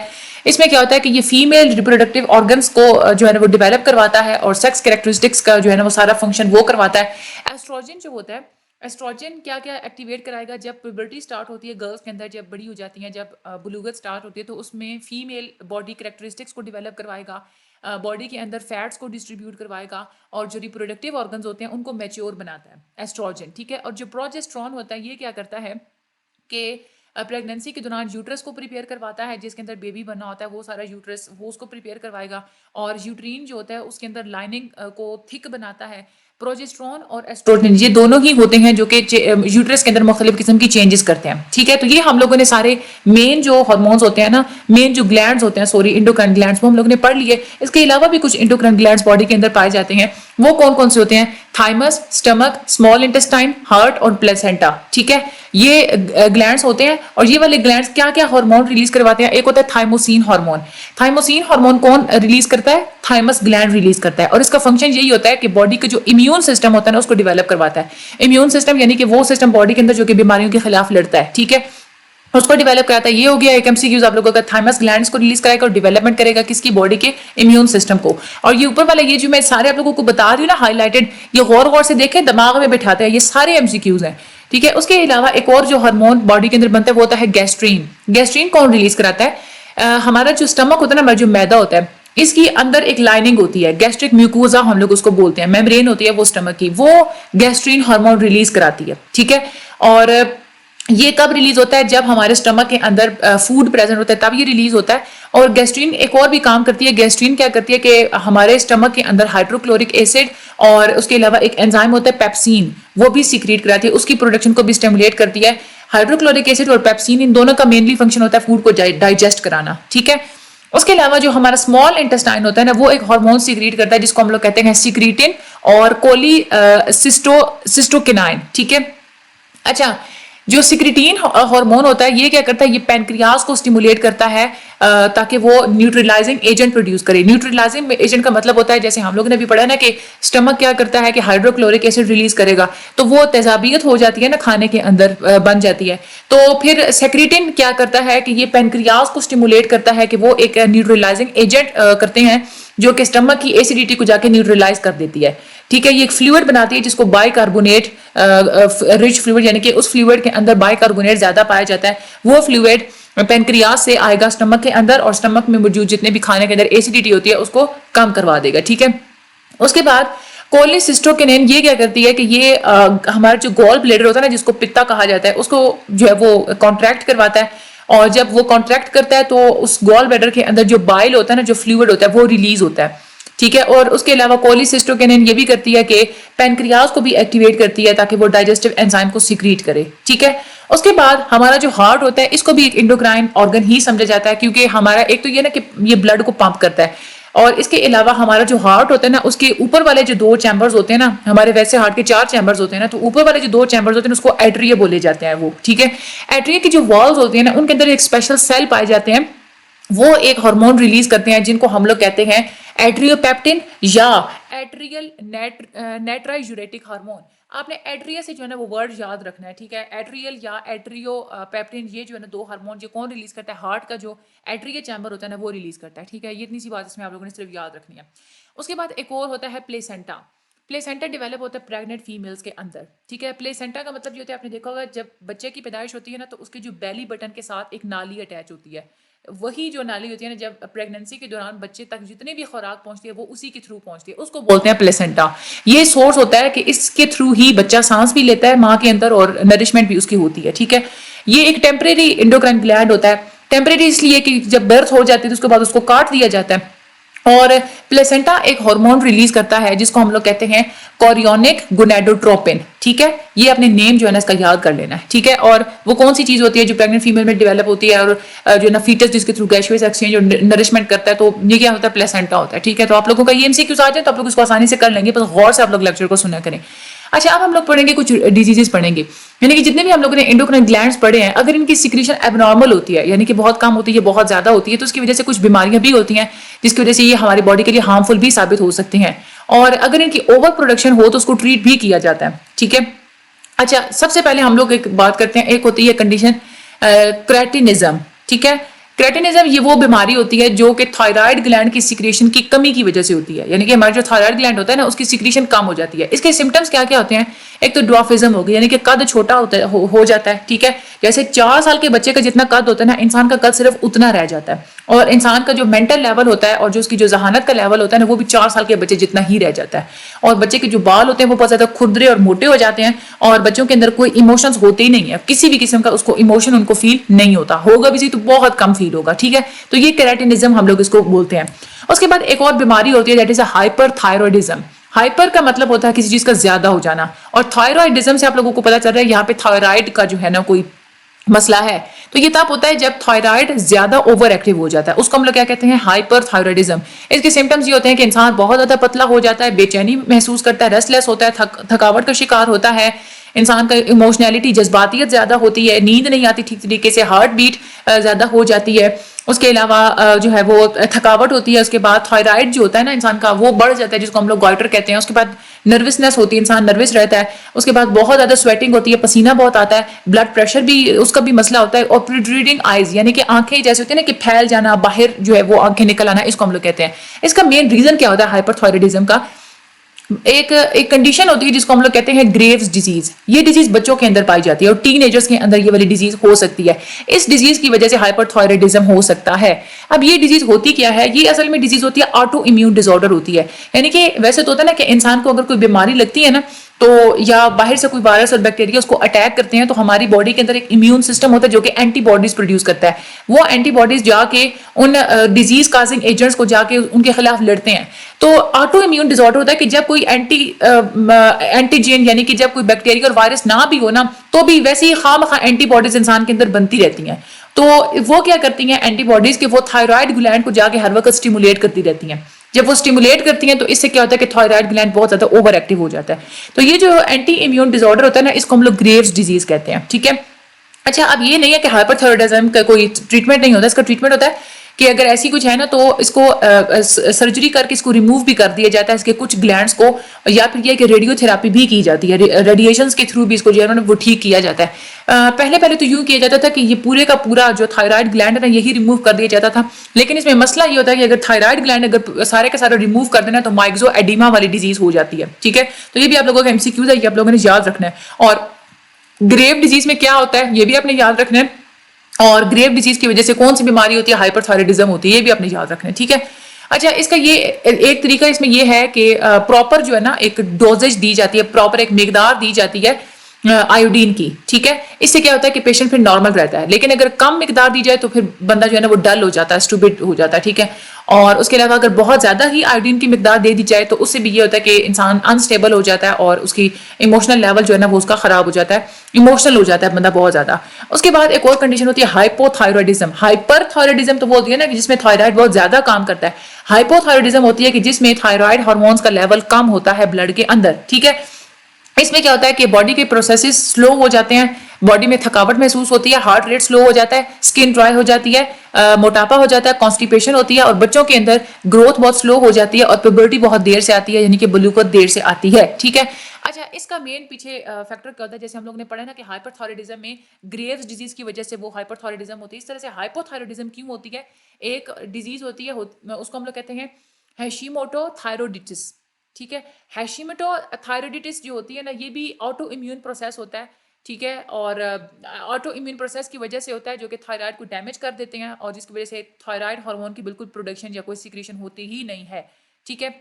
इसमें क्या होता है कि ये फीमेल रिप्रोडक्टिव ऑर्गन्स को जो है ना वो डेवलप करवाता है, और सेक्स कैरेक्टरिस्टिक्स का जो है ना वो सारा फंक्शन वो करवाता है। एस्ट्रोजन जो होता है, एस्ट्रोजन क्या क्या एक्टिवेट कराएगा, जब प्यूबर्टी स्टार्ट होती है गर्ल्स के अंदर, जब बड़ी हो जाती हैं, जब बुलूगत स्टार्ट होती है, तो उसमें फीमेल बॉडी कैरेक्टरिस्टिक्स को डेवलप करवाएगा, बॉडी के अंदर फैट्स को डिस्ट्रीब्यूट करवाएगा, और जो रिप्रोडक्टिव ऑर्गन्स होते हैं उनको मैच्योर बनाता है एस्ट्रोजन, ठीक है। और जो प्रोजेस्टेरॉन होता है ये क्या करता है कि प्रेगनेंसी के दौरान यूट्रस को प्रिपेयर करवाता है, जिसके अंदर बेबी बनना होता है, वो सारा यूट्रस वो उसको प्रिपेयर करवाएगा, और यूट्रीन जो होता है उसके अंदर लाइनिंग को थिक बनाता है। प्रोजेस्टेरॉन और एस्ट्रोजन ये दोनों ही होते हैं जो कि यूट्रस के अंदर मुख्तलिफ किस्म की चेंजेस करते हैं, ठीक है। तो ये हम लोगों ने सारे मेन जो हार्मोन्स होते हैं ना, मेन जो ग्लैंड्स होते हैं, सॉरी इंडोक्राइन ग्लैंड्स, वो हम लोगों ने पढ़ लिए। इसके अलावा भी कुछ इंडोक्राइन ग्लैंड्स बॉडी के अंदर पाए जाते हैं। वो कौन कौन से होते हैं? Thymus, stomach, small intestine, heart और प्लेसेंटा, ठीक है। ये ग्लैंड्स होते हैं, और ये वाले ग्लैंड्स क्या क्या हार्मोन रिलीज करवाते हैं? एक होता है थाइमोसिन हार्मोन। थाइमोसिन हार्मोन कौन रिलीज करता है? थाइमस ग्लैंड रिलीज करता है, और इसका फंक्शन यही होता है कि बॉडी का जो इम्यून सिस्टम होता है ना उसको डेवलप करवाता है। इम्यून सिस्टम यानी कि वो सिस्टम बॉडी के अंदर जो कि बीमारियों के खिलाफ लड़ता है, ठीक है, उसको डेवलप कराता है। ये हो गया एक एमसीक्यूज आप लोगों का, थाइमस ग्लैंड्स को रिलीज कराएगा और डेवलपमेंट करेगा किसकी? बॉडी के इम्यून सिस्टम को। और ये ऊपर वाला ये जो मैं सारे आप लोगों को बता रही हूँ ना हाईलाइटेड, ये गौर गौर से देखें, दिमाग में बिठाते हैं, ये सारे एमसीक्यूज हैं, ठीक है। उसके अलावा एक और जो हार्मोन बॉडी के अंदर बनता है वो होता है गैस्ट्रीन। गैस्ट्रीन कौन रिलीज कराता है? हमारा जो स्टमक होता है ना, हमारा जो मैदा होता है, इसकी अंदर एक लाइनिंग होती है, गैस्ट्रिक म्यूकोजा हम लोग उसको बोलते हैं, मेम्ब्रेन होती है वो स्टमक की, वो गैस्ट्रीन हार्मोन रिलीज कराती है, ठीक है। और ये कब रिलीज होता है? जब हमारे स्टमक के अंदर फूड प्रेजेंट होता है तब ये रिलीज होता है। और गैस्ट्रीन एक और भी काम करती है। गैस्ट्रीन क्या करती है कि हमारे स्टमक के अंदर हाइड्रोक्लोरिक एसिड और उसके अलावा एक एंजाइम होता है पेप्सिन, वो भी सीक्रेट कराती है, उसकी प्रोडक्शन को भी स्टिमुलेट करती है। हाइड्रोक्लोरिक एसिड और पेप्सिन इन दोनों का मेनली फंक्शन होता है फूड को डाइजेस्ट कराना, ठीक है। उसके अलावा जो हमारा स्मॉल इंटेस्टाइन होता है ना, वो एक हार्मोन सीक्रेट करता है जिसको हम लोग कहते हैं सिक्रीटिन और सिस्टोकिनाइन, ठीक है। अच्छा, जो सिक्रीटिन हार्मोन होता है ये क्या करता है? ये पैनक्रियाज को स्टिमुलेट करता है ताकि वो न्यूट्रलाइजिंग एजेंट प्रोड्यूस करे। न्यूट्रलाइजिंग एजेंट का मतलब होता है, जैसे हम लोगों ने भी पढ़ा ना कि स्टमक क्या करता है कि हाइड्रोक्लोरिक एसिड रिलीज करेगा, तो वो तेजाबियत हो जाती है ना, खाने के अंदर बन जाती है। तो फिर सेक्रीटिन क्या करता है कि ये पैनक्रियाज को स्टिमुलेट करता है कि वो एक न्यूट्रलाइजिंग एजेंट करते हैं जो कि स्टमक की एसिडिटी को जाके न्यूट्रलाइज कर देती है, ठीक है। ये एक फ्लूइड बनाती है जिसको बाइकार्बोनेट रिच फ्लूइड, यानी कि उस फ्लूइड के अंदर बाइकार्बोनेट ज्यादा पाया जाता है। वो फ्लूइड पेनक्रियाज से आएगा स्टमक के अंदर, और स्टमक में मौजूद जितने भी खाने के अंदर एसिडिटी होती है उसको कम करवा देगा, ठीक है। उसके बाद कोलिसिस्टोकिनिन ये क्या करती है कि ये हमारा जो गॉल ब्लैडर होता है ना, जिसको पित्ता कहा जाता है, उसको जो है वो कॉन्ट्रैक्ट करवाता है, और जब वो कॉन्ट्रैक्ट करता है तो उस गॉल ब्लैडर के अंदर जो बाइल होता है ना, जो फ्लूइड होता है, वो रिलीज होता है। ठीक है। और उसके अलावा कोलिसिस्टोकिनिन ये भी करती है कि पैनक्रियाज को भी एक्टिवेट करती है ताकि वो डाइजेस्टिव एंजाइम को सीक्रेट करे, ठीक है। उसके बाद हमारा जो हार्ट होता है इसको भी एक इंडोक्राइन ऑर्गन ही समझा जाता है, क्योंकि हमारा एक तो ये ना कि ये ब्लड को पंप करता है, और इसके अलावा हमारा जो हार्ट होता है ना उसके ऊपर वाले जो 2 चैम्बर्स होते हैं ना, हमारे वैसे हार्ट के 4 चैम्बर्स होते हैं ना, तो ऊपर वाले जो 2 चैम्बर्स होते हैं उसको एट्रिया बोले जाते हैं वो, ठीक है। एट्रिया की जो वॉल्स होती है ना उनके अंदर एक स्पेशल सेल पाए जाते हैं, वो एक हार्मोन रिलीज करते हैं जिनको हम लोग कहते हैं एट्रियोपेप्टिन या एट्रियल नाइट्राइजुरेटिक हार्मोन। आपने एट्रिया से जो है ना वो वर्ड याद रखना है, ठीक है। एट्रियल या एट्रियोपेप्टिन ये जो है ना 2 हार्मोन जो कौन रिलीज करता है, हार्ट का जो एट्रिया चैम्बर होता है ना वो रिलीज करता है, ठीक है। ये इतनी सी बात इसमें आप लोगों ने सिर्फ याद रखनी है। उसके बाद एक और होता है प्लेसेंटा। प्लेसेंटा डेवलप होता है प्रेग्नेंट फीमेल्स के अंदर, ठीक है। प्लेसेंटा का मतलब ये होता है, आपने देखा होगा जब बच्चे की पैदाइश होती है ना तो उसके जो बेली बटन के साथ एक नाली अटैच होती है, वही जो नाली होती है ना जब प्रेगनेंसी के दौरान बच्चे तक जितनी भी खुराक पहुंचती है वो उसी के थ्रू पहुंचती है, उसको बोलते हैं प्लेसेंटा। ये सोर्स होता है कि इसके थ्रू ही बच्चा सांस भी लेता है माँ के अंदर और नरिशमेंट भी उसकी होती है, ठीक है। ये एक टेम्परेरी इंडोक्राइन ग्लैंड होता है। टेम्परेरी इसलिए कि जब बर्थ हो जाती है तो उसके बाद उसको काट दिया जाता है, और प्लेसेंटा एक हार्मोन रिलीज करता है जिसको हम लोग कहते हैं कोरियोनिक गोनाडोट्रोपिन, ठीक है। ये अपने नेम जो है ना इसका याद कर लेना है, ठीक है। और वो कौन सी चीज होती है जो प्रेग्नेंट फीमेल में डेवलप होती है और जो ना फीटस जिसके थ्रू गैशियस एक्सचेंज और नरिशमेंट करता है, तो ये क्या होता है, प्लेसेंटा होता है, ठीक है। तो आप लोगों का ये एमसीक्यूज आ जाए तो आप लोग इसको आसानी से कर लेंगे, बस गौर से आप लोग लेक्चर को सुना करें। अच्छा, अब हम लोग पढ़ेंगे कुछ डिजीजेस पढ़ेंगे, यानी कि जितने भी हम लोगों ने एंडोक्राइन ग्लैंड्स पढ़े हैं, अगर इनकी सिक्रीशन एबनॉर्मल होती है, यानी कि बहुत कम होती है, बहुत ज्यादा होती है, तो उसकी वजह से कुछ बीमारियां भी होती हैं जिसकी वजह से ये हमारी बॉडी के लिए हार्मफुल भी साबित हो सकती हैं। और अगर इनकी ओवर प्रोडक्शन हो तो उसको ट्रीट भी किया जाता है, ठीक है। अच्छा, सबसे पहले हम लोग एक बात करते हैं, एक होती है कंडीशन क्रेटिनिज्म, ठीक है। क्रेटिनिज्म ये वो बीमारी होती है जो कि थायराइड ग्लैंड की सिक्रेशन की कमी की वजह से होती है, यानी कि हमारा जो थायराइड ग्लैंड होता है ना उसकी सिक्रेशन कम हो जाती है। इसके सिम्टम्स क्या क्या होते हैं, एक तो ड्वार्फिज्म हो गया, यानी कि कद छोटा होता है, हो जाता है, ठीक है। जैसे 4 साल के बच्चे का जितना कद होता है ना, इंसान का कद सिर्फ उतना रह जाता है, और इंसान का जो मेंटल लेवल होता है और जो उसकी जो जहानत का लेवल होता है ना वो भी 4 साल के बच्चे जितना ही रह जाता है। और बच्चे के जो बाल होते हैं वो बहुत ज्यादा खुरदरे और मोटे हो जाते हैं, और बच्चों के अंदर कोई इमोशंस होते ही नहीं है, किसी भी किस्म का उसको इमोशन उनको फील नहीं होता, होगा भी तो बहुत कम फील होगा, ठीक है। तो ये केराटिनिज्म हम लोग इसको बोलते हैं। उसके बाद एक और बीमारी होती है दैट इज हाइपरथायरॉयडिज्म। हाइपर का मतलब होता है किसी चीज का ज्यादा हो जाना, और थायरॉयडिज्म से आप लोगों को पता चल रहा है यहाँ पे थायराइड का जो है ना कोई मसला है। तो ये तब होता है जब थायराइड ज्यादा ओवर एक्टिव हो जाता है, उसको हम लोग क्या कहते हैं, हाइपरथायरॉयडिज्म। इसके सिम्टम्स ये होते हैं कि इंसान बहुत ज्यादा पतला हो जाता है, बेचैनी महसूस करता है, रेस्टलेस होता है, थकावट का शिकार होता है, इंसान का इमोशनैलिटी जज्बातियत ज्यादा होती है, नींद नहीं आती ठीक तरीके से, हार्ट बीट ज्यादा हो जाती है। उसके अलावा जो है वो थकावट होती है। उसके बाद थायराइड जो होता है ना इंसान का वो बढ़ जाता है, जिसको हम लोग गॉइटर कहते हैं। उसके बाद नर्वसनेस होती है, इंसान नर्वस रहता है। उसके बाद बहुत ज्यादा स्वेटिंग होती है, पसीना बहुत आता है, ब्लड प्रेशर भी उसका भी मसला होता है, और प्रोट्रूडिंग आईज यानी कि आंखें जैसे होती है ना कि फैल जाना, बाहर जो है वो आंखें निकल आना, इसको हम लोग कहते हैं। इसका मेन रीजन क्या होता है हाइपरथायरॉयडिज्म का, एक कंडीशन होती है जिसको हम लोग कहते हैं ग्रेव्स डिजीज। ये डिजीज बच्चों के अंदर पाई जाती है और टीनेजर्स के अंदर ये वाली डिजीज हो सकती है। इस डिजीज की वजह से हाइपरथायरॉयडिज्म हो सकता है। अब ये डिजीज होती क्या है, ये असल में डिजीज होती है ऑटो इम्यून डिसऑर्डर होती है। यानी कि वैसे तो होता है ना कि इंसान को अगर कोई बीमारी लगती है ना तो या बाहर से कोई वायरस और बैक्टीरिया उसको अटैक करते हैं, तो हमारी बॉडी के अंदर एक इम्यून सिस्टम होता है जो कि एंटीबॉडीज प्रोड्यूस करता है। वो एंटीबॉडीज जाके उन डिजीज काजिंग एजेंट्स को जाके उनके खिलाफ लड़ते हैं। तो ऑटो इम्यून डिसऑर्डर होता है कि जब कोई एंटीजेन यानी कि जब कोई बैक्टीरिया और वायरस ना भी हो ना तो भी वैसे ही खामखा एंटीबॉडीज इंसान के अंदर बनती रहती हैं। तो वो क्या करती हैं एंटीबॉडीज के, वो थायराइड ग्लैंड को जाके हर वक्त स्टिमुलेट करती रहती हैं। जब वो स्टिमुलेट करती हैं तो इससे क्या होता है कि थायराइड ग्लैंड बहुत ज्यादा ओवर एक्टिव हो जाता है। तो ये जो एंटी इम्यून डिसऑर्डर होता है ना इसको हम लोग ग्रेव्स डिजीज कहते हैं, ठीक है। अच्छा, अब ये नहीं है कि हाइपरथायरॉयडिज्म का कोई ट्रीटमेंट नहीं होता, इसका ट्रीटमेंट होता है कि अगर ऐसी कुछ है ना तो इसको सर्जरी करके इसको रिमूव भी कर दिया जाता है, इसके कुछ ग्लैंड्स को, या फिर ये कि रेडियोथेरापी भी की जाती है, रेडिएशंस के थ्रू भी इसको जो है ना वो ठीक किया जाता है। पहले तो यूं किया जाता था कि ये पूरे का पूरा जो थायराइड ग्लैंड है ना यही रिमूव कर दिया जाता था, लेकिन इसमें मसला ये होता है कि अगर थायराइड ग्लैंड अगर सारे का सारा रिमूव कर देना तो माइक्सो एडिमा वाली डिजीज हो जाती है, ठीक है। तो ये भी आप लोगों का एमसीक्यूज है, ये आप लोगों ने याद रखना है। और ग्रेव डिजीज में क्या होता है ये भी आपने याद रखना है, और ग्रेव डिजीज की वजह से कौन सी बीमारी होती है, हाइपरथायरॉयडिज्म होती है, ये भी आपने याद रखना है, ठीक है। अच्छा, इसका ये एक तरीका इसमें ये है कि प्रॉपर जो है ना एक डोजेज दी जाती है, प्रॉपर एक मिकदार दी जाती है आयोडीन की, ठीक है। इससे क्या होता है कि पेशेंट फिर नॉर्मल रहता है, लेकिन अगर कम मिकदार दी जाए तो फिर बंदा जो है ना वो डल हो जाता है, स्टूपिड हो जाता है, ठीक है। और उसके अलावा अगर बहुत ज्यादा ही आयोडीन की मिकदार दे दी जाए तो उससे भी ये होता है कि इंसान अनस्टेबल हो जाता है और उसकी इमोशनल लेवल जो है ना वो उसका खराब हो जाता है, इमोशनल हो जाता है बंदा बहुत ज्यादा। उसके बाद एक और कंडीशन होती है हाइपोथायरॉयडिज्म। हाइपरथायरॉयडिज्म तो वो होती है ना कि जिसमें थायराइड बहुत ज्यादा काम करता है। हाइपोथायरॉयडिज्म होती है कि जिसमें थायराइड हार्मोन्स का लेवल कम होता है ब्लड के अंदर, ठीक है। इसमें क्या होता है कि बॉडी के प्रोसेसेस स्लो हो जाते हैं, बॉडी में थकावट महसूस होती है, हार्ट रेट स्लो हो जाता है, स्किन ड्राई हो जाती है, मोटापा हो जाता है, कॉन्स्टिपेशन होती है और बच्चों के अंदर ग्रोथ बहुत स्लो हो जाती है और प्यूबर्टी बहुत देर से आती है, यानी कि बलूगत देर से आती है, ठीक है। अच्छा, इसका मेन पीछे फैक्टर क्या होता है, जैसे हम लोग ने पढ़ा ना कि हाइपरथायरॉयडिज्म में ग्रेव्स डिजीज की वजह से वो हाइपरथायरॉयडिज्म होती है। इस तरह से हाइपोथायरॉयडिज्म क्यों होती है, एक डिजीज होती है उसको हम लोग कहते हैं हैशिमोटो थायरोइडिटिस, ठीक है। हैशिमोटो थायरोइडिटिस जो होती है ना, ये भी ऑटो इम्यून प्रोसेस होता है, ठीक है। और ऑटो इम्यून प्रोसेस की वजह से होता है जो कि थायराइड को डैमेज कर देते हैं और जिसकी वजह से थायराइड हार्मोन की बिल्कुल प्रोडक्शन या कोई सिक्रीशन होती ही नहीं है, ठीक है।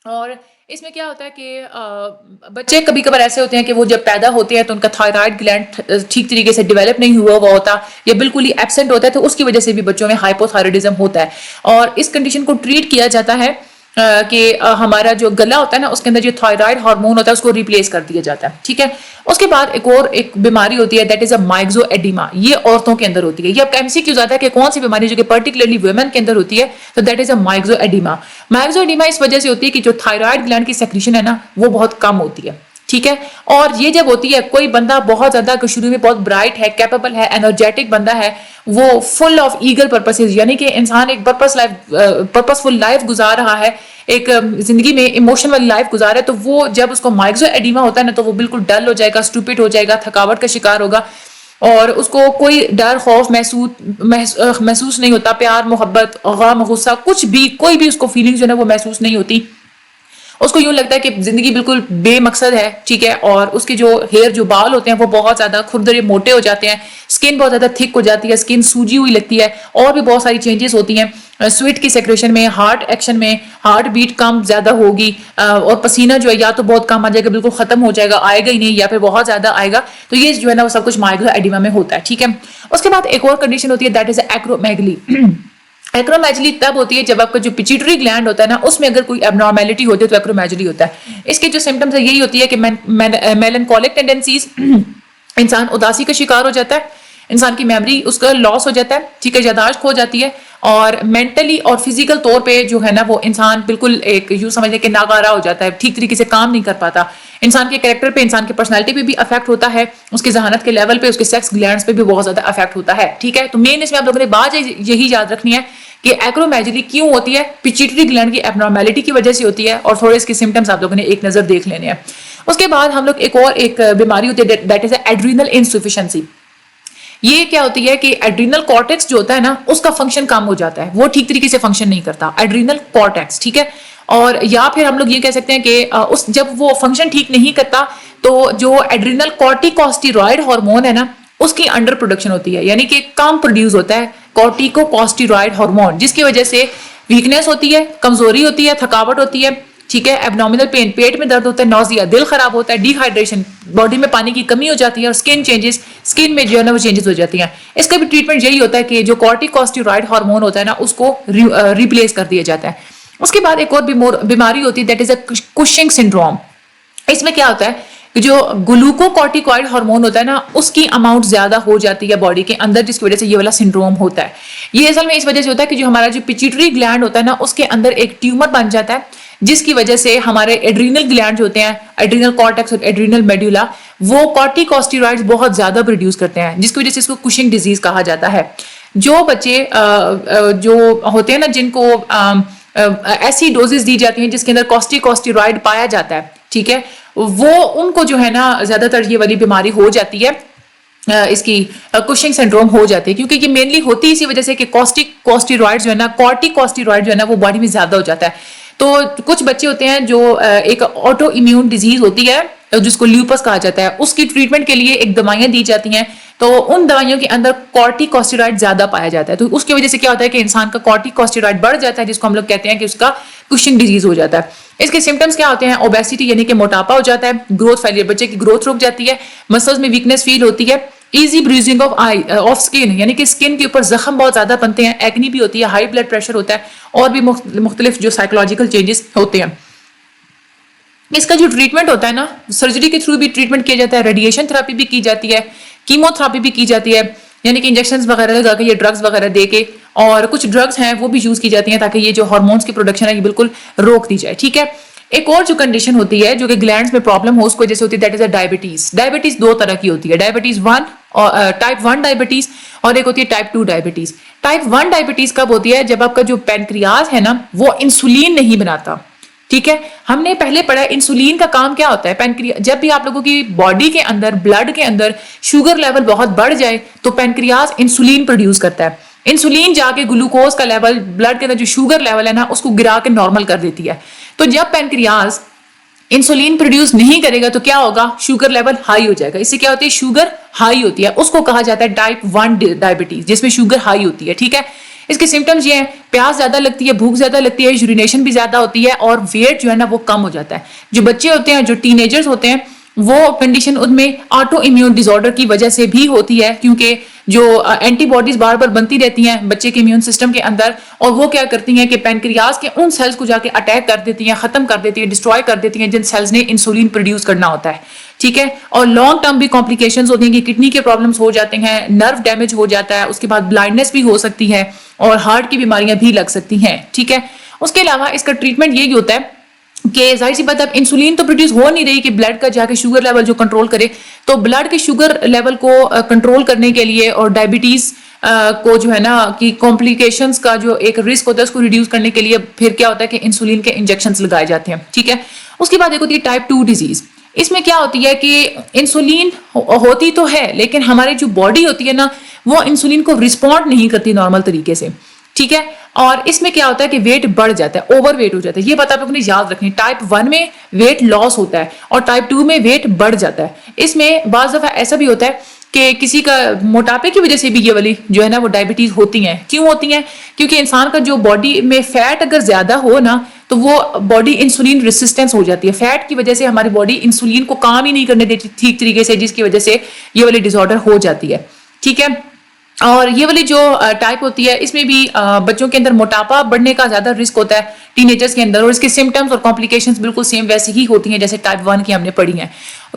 और इसमें क्या होता है कि बच्चे कभी कभार ऐसे होते हैं कि वो जब पैदा होते हैं तो उनका थायराइड ग्लैंड ठीक तरीके से डेवलप नहीं हुआ होता या बिल्कुल ही एब्सेंट होता है, तो उसकी वजह से भी बच्चों में हाइपोथायरॉयडिज्म होता है। और इस कंडीशन को ट्रीट किया जाता है कि हमारा जो गला होता है ना उसके अंदर जो थायराइड हार्मोन होता है उसको रिप्लेस कर दिया जाता है, ठीक है। उसके बाद एक बीमारी होती है, दैट इज अ माइक्सोएडिमा। ये औरतों के अंदर होती है। ये आपका एमसीक्यू आता है कि कौन सी बीमारी जो कि पर्टिकुलरली वुमेन के अंदर होती है, तो दैट इज अ माइक्सोएडिमा। माइक्सोएडिमा इस वजह से होती है कि जो थायराइड ग्लैंड की सेक्रेशन है ना वो बहुत कम होती है, ठीक है। और ये जब होती है, कोई बंदा बहुत ज्यादा शुरू में बहुत ब्राइट है, कैपेबल है, एनर्जेटिक बंदा है, वो फुल ऑफ ईगल पर्पसेस, यानी कि इंसान एक पर्पसफुल लाइफ गुजार रहा है, एक जिंदगी में इमोशन वाली लाइफ गुजार है, तो वो जब उसको माइक्सोएडिमा होता है ना तो वो बिल्कुल डल हो जाएगा, स्टूपिड हो जाएगा, थकावट का शिकार होगा और उसको कोई डर खौफ महसूस नहीं होता, प्यार मोहब्बत गम गुस्सा कुछ भी, कोई भी उसको फीलिंग्स जो है वो महसूस नहीं होती। उसको यूं लगता है कि जिंदगी बिल्कुल बेमकसद है, ठीक है। और उसके जो हेयर जो बाल होते हैं वो बहुत ज्यादा खुरदरे मोटे हो जाते हैं, स्किन बहुत ज्यादा थिक हो जाती है, स्किन सूजी हुई लगती है और भी बहुत सारी चेंजेस होती हैं स्वीट की सेक्रेशन में, हार्ट एक्शन में, हार्ट बीट कम ज्यादा होगी और पसीना जो है या तो बहुत कम आ जाएगा, बिल्कुल खत्म हो जाएगा, आएगा ही नहीं, या फिर बहुत ज्यादा आएगा। तो ये जो है ना वो सब कुछ माइक्रोएडिमा में होता है, ठीक है। उसके बाद एक और कंडीशन होती है, दैट इज एक्रोमेगली। एक्रोमेगली तब होती है जब आपका जो पिट्यूटरी ग्लैंड होता है ना उसमें अगर कोई एब्नॉर्मेलिटी होती है तो एक्रोमेगली होता है। इसके जो सिम्टम्स है यही होती है कि मेलनकॉलिक टेंडेंसीज, इंसान उदासी का शिकार हो जाता है, इंसान की मेमोरी उसका लॉस हो जाता है, ठीक है, याददाश्त खो जाती है और मेंटली और फिजिकल तौर पे जो है ना वो इंसान बिल्कुल एक यूं समझे कि नागारा हो जाता है, ठीक तरीके से काम नहीं कर पाता। इंसान के कैरेक्टर पे, इंसान की पर्सनैलिटी पे भी अफेक्ट होता है, उसकी जहानत के लेवल पे, उसके सेक्स ग्लैंड्स पे भी बहुत ज्यादा अफेक्ट होता है, ठीक है। तो मेन इसमें आप लोगों ने बात यही याद रखनी है कि एक्रोमेगली क्यों होती है, पिट्यूटरी ग्लैंड की एब्नॉर्मेलिटी की वजह से होती है और थोड़े इसके सिम्टम्स आप लोगों ने एक नजर देख लेने हैं। उसके बाद हम लोग एक बीमारी होती है, दैट इज एड्रीनल इनसफिशिएंसी। ये क्या होती है कि एड्रीनल कॉर्टेक्स जो होता है ना उसका फंक्शन कम हो जाता है, वो ठीक तरीके से फंक्शन नहीं करता, एड्रीनल कॉर्टेक्स, ठीक है। और या फिर हम लोग ये कह सकते हैं कि उस जब वो फंक्शन ठीक नहीं करता तो जो एड्रीनल कॉर्टिकोस्टेरॉइड हार्मोन है ना उसकी अंडर प्रोडक्शन होती है, यानी कि कम प्रोड्यूस होता है कॉर्टिकोस्टेरॉइड हार्मोन, जिसकी वजह से वीकनेस होती है, कमजोरी होती है, थकावट होती है, ठीक है, एब्डोमिनल पेन, पेट में दर्द होता है, नौजिया, दिल खराब होता है, डिहाइड्रेशन, बॉडी में पानी की कमी हो जाती है और स्किन चेंजेस, स्किन में जो है ना वो चेंजेस हो जाती हैं। इसका भी ट्रीटमेंट यही होता है कि जो कॉर्टिकोस्टेरॉइड हार्मोन होता है ना उसको रिप्लेस कर दिया जाता है। उसके बाद एक और बीमारी होती है, that is a Cushing syndrome. इसमें क्या होता है, जो ग्लूकोकॉर्टिकॉइड हार्मोन होता है ना उसकी अमाउंट ज्यादा हो जाती है बॉडी के अंदर, जिसकी वजह से ये वाला सिंड्रोम होता है। ये असल में इस वजह से होता है कि जो हमारा जो पिट्यूटरी ग्लैंड होता है ना उसके अंदर एक ट्यूमर बन जाता है, जिसकी वजह से हमारे एड्रीनल ग्लैंड होते हैं, एड्रीनल कॉर्टेक्स और एड्रीनल मेडुला, वो कॉर्टिकोस्टेरॉइड्स बहुत ज्यादा प्रोड्यूस करते हैं, जिसकी वजह से इसको कुशिंग डिजीज कहा जाता है। जो बच्चे जो होते हैं ना जिनको ऐसी डोजेस दी जाती हैं जिसके अंदर कॉर्टिकोस्टेरॉइड पाया जाता है, ठीक है, वो उनको जो है ना ज्यादातर ये वाली बीमारी हो जाती है, इसकी कुशिंग सिंड्रोम हो जाती है, क्योंकि ये मेनली होती है इसी वजह से कि कॉर्टिकोस्टेरॉइड जो है ना, कॉर्टिकोस्टेरॉइड जो है ना वो बॉडी में ज्यादा हो जाता है। तो कुछ बच्चे होते हैं जो एक ऑटो इम्यून डिजीज होती है जिसको ल्यूपस कहा जाता है, उसकी ट्रीटमेंट के लिए एक दवाइयां दी जाती हैं। तो उन दवाइयों के अंदर कॉर्टिकोस्टेरॉइड ज्यादा पाया जाता है, तो उसकी वजह से क्या होता है कि इंसान का कॉर्टिकोस्टेरॉइड बढ़ जाता है, जिसको हम लोग कहते हैं कि उसका कुशिंग डिजीज हो जाता है। इसके सिम्टम्स क्या होते हैं? ओबेसिटी यानी कि मोटापा हो जाता है, ग्रोथ फेलियर, बच्चे की ग्रोथ रुक जाती है, मसल्स में वीकनेस फील होती है, इजी ब्रूजिंग ऑफ स्किन यानी कि स्किन के ऊपर जख्म बहुत ज्यादा बनते हैं, एक्नी भी होती है, हाई ब्लड प्रेशर होता है, और भी मुख्तलिफ जो साइकोलॉजिकल चेंजेस होते हैं। इसका जो ट्रीटमेंट होता है ना, सर्जरी के थ्रू भी ट्रीटमेंट किया जाता है, रेडिएशन थेरेपी भी की जाती है, कीमोथेरेपी भी की जाती है, यानी कि इंजेक्शंस वगैरह लगा के, ये ड्रग्स वगैरह दे के, और कुछ ड्रग्स हैं वो भी यूज की जाती हैं ताकि ये जो हार्मोन्स की प्रोडक्शन है ये बिल्कुल रोक दी जाए। ठीक है, एक और जो कंडीशन होती है जो कि ग्लैंड्स में प्रॉब्लम हो उसको जैसे होती है, that is a diabetes. Diabetes दो तरह की होती है, डायबिटीज 1 और टाइप 1 डायबिटीज, और एक होती है टाइप 2 डायबिटीज। टाइप 1 डायबिटीज कब होती है? जब आपका जो पैनक्रियाज है ना वो इंसुलिन नहीं बनाता। ठीक है, हमने पहले पढ़ा इंसुलिन का काम क्या होता है। पैनक्रियाज, जब भी आप लोगों की बॉडी के अंदर, ब्लड के अंदर शुगर लेवल बहुत बढ़ जाए तो पैनक्रियाज इंसुलिन प्रोड्यूस करता है। इंसुलिन जाके ग्लूकोज का लेवल, ब्लड के अंदर जो शुगर लेवल है ना उसको गिरा के नॉर्मल कर देती है। तो जब पैनक्रियाज इंसुलिन प्रोड्यूस नहीं करेगा तो क्या होगा? शुगर लेवल हाई हो जाएगा। इससे क्या होती है? शुगर हाई होती है, उसको कहा जाता है टाइप 1 डायबिटीज, जिसमें शुगर हाई होती है। ठीक है, इसके सिम्टम्स ये हैं, प्यास ज्यादा लगती है, भूख ज्यादा लगती है, यूरिनेशन भी ज्यादा होती है, और वेट जो है ना वो कम हो जाता है। जो बच्चे होते हैं, जो टीनेजर्स होते हैं, वो कंडीशन उनमें ऑटो इम्यून डिसऑर्डर की वजह से भी होती है, क्योंकि जो एंटीबॉडीज बार बार बनती रहती हैं बच्चे के इम्यून सिस्टम के अंदर, और वो क्या करती हैं कि पैनक्रियाज के उन सेल्स को जाके अटैक कर देती हैं, खत्म कर देती है, डिस्ट्रॉय कर देती हैं, जिन सेल्स ने इंसुलिन प्रोड्यूस करना होता है। ठीक है, और लॉन्ग टर्म भी कॉम्प्लिकेशंस होती हैं कि किडनी के प्रॉब्लम्स हो जाते हैं, नर्व डैमेज हो जाता है, उसके बाद ब्लाइंडनेस भी हो सकती है, और हार्ट की बीमारियां भी लग सकती हैं। ठीक है, उसके अलावा इसका ट्रीटमेंट यही होता है कि जाहिर सी बात है, अब इंसुलिन तो प्रोड्यूस हो नहीं रही कि ब्लड का जाके शुगर लेवल जो कंट्रोल करे, तो ब्लड के शुगर लेवल को कंट्रोल करने के लिए और डायबिटीज को जो है ना कि कॉम्प्लिकेशंस का जो एक रिस्क होता है उसको रिड्यूस करने के लिए फिर क्या होता है कि इंसुलिन के इंजेक्शंस लगाए जाते हैं। ठीक है, उसके बाद एक होती है टाइप 2 डिजीज। इसमें क्या होती है कि इंसुलिन होती तो है, लेकिन हमारी जो बॉडी होती है ना वो इंसुलिन को रिस्पॉन्ड नहीं करती नॉर्मल तरीके से। ठीक है, और इसमें क्या होता है कि वेट बढ़ जाता है, ओवर वेट हो जाता है। ये बात आप लोगों ने याद रखनी, टाइप 1 में वेट लॉस होता है और टाइप 2 में वेट बढ़ जाता है। इसमें बाज दफा ऐसा भी होता है कि किसी का मोटापे की वजह से भी ये वाली जो है ना वो डायबिटीज होती हैं। क्यों होती हैं? क्योंकि इंसान का जो बॉडी में फैट अगर ज्यादा हो ना तो वो बॉडी इंसुलिन रेसिस्टेंस हो जाती है। फैट की वजह से हमारी बॉडी इंसुलिन को काम ही नहीं करने देती ठीक तरीके से, जिसकी वजह से ये वाली डिसऑर्डर हो जाती है। ठीक है, और ये वाली जो टाइप होती है इसमें भी बच्चों के अंदर मोटापा बढ़ने का ज्यादा रिस्क होता है टीनेजर्स के अंदर, और इसके सिम्टम्स और कॉम्प्लिकेशंस बिल्कुल सेम वैसे ही होती हैं जैसे टाइप 1 की हमने पढ़ी हैं।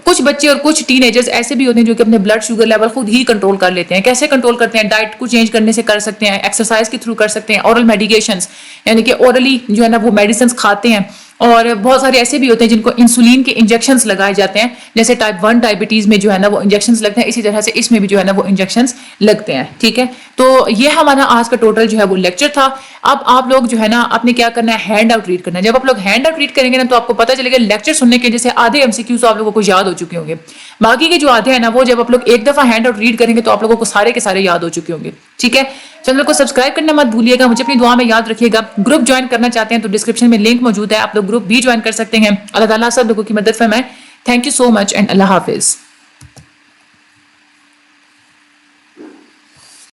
कुछ बच्चे और कुछ टीनेजर्स ऐसे भी होते हैं जो कि अपने ब्लड शुगर लेवल खुद ही कंट्रोल कर लेते हैं। कैसे कंट्रोल करते हैं? डाइट को चेंज करने से कर सकते हैं, एक्सरसाइज के थ्रू कर सकते हैं, ओरल मेडिकेशंस यानी कि ओरली जो है ना वो मेडिसिन खाते हैं, और बहुत सारे ऐसे भी होते हैं जिनको इंसुलिन के इंजेक्शंस लगाए जाते हैं, जैसे टाइप 1 डायबिटीज में जो है ना वो इंजेक्शंस लगते हैं, इसी तरह से इसमें भी जो है ना वो इंजेक्शंस लगते हैं। ठीक है, तो ये हमारा आज का टोटल जो है वो लेक्चर था। अब आप लोग जो है ना आपने क्या करना है, हैंड आउट रीड करना है। जब आप लोग हैंड आउट रीड करेंगे ना तो आपको पता चलेगा लेक्चर सुनने के जैसे आधे एमसीक्यूज तो आप लोगों को याद हो चुके होंगे, बाकी के जो आधे हैं ना वो जब आप लोग एक दफा हैंड आउट रीड करेंगे तो आप लोगों को सारे के सारे याद हो चुके होंगे। ठीक है, चैनल को सब्सक्राइब करना मत भूलिएगा, मुझे अपनी दुआ में याद रखिएगा। ग्रुप ज्वाइन करना चाहते हैं तो डिस्क्रिप्शन में लिंक मौजूद है, आप लोग ग्रुप भी ज्वाइन कर सकते हैं। अल्लाह ताला सब लोगों की मदद फरमाए। Thank you so much and Allah Hafiz.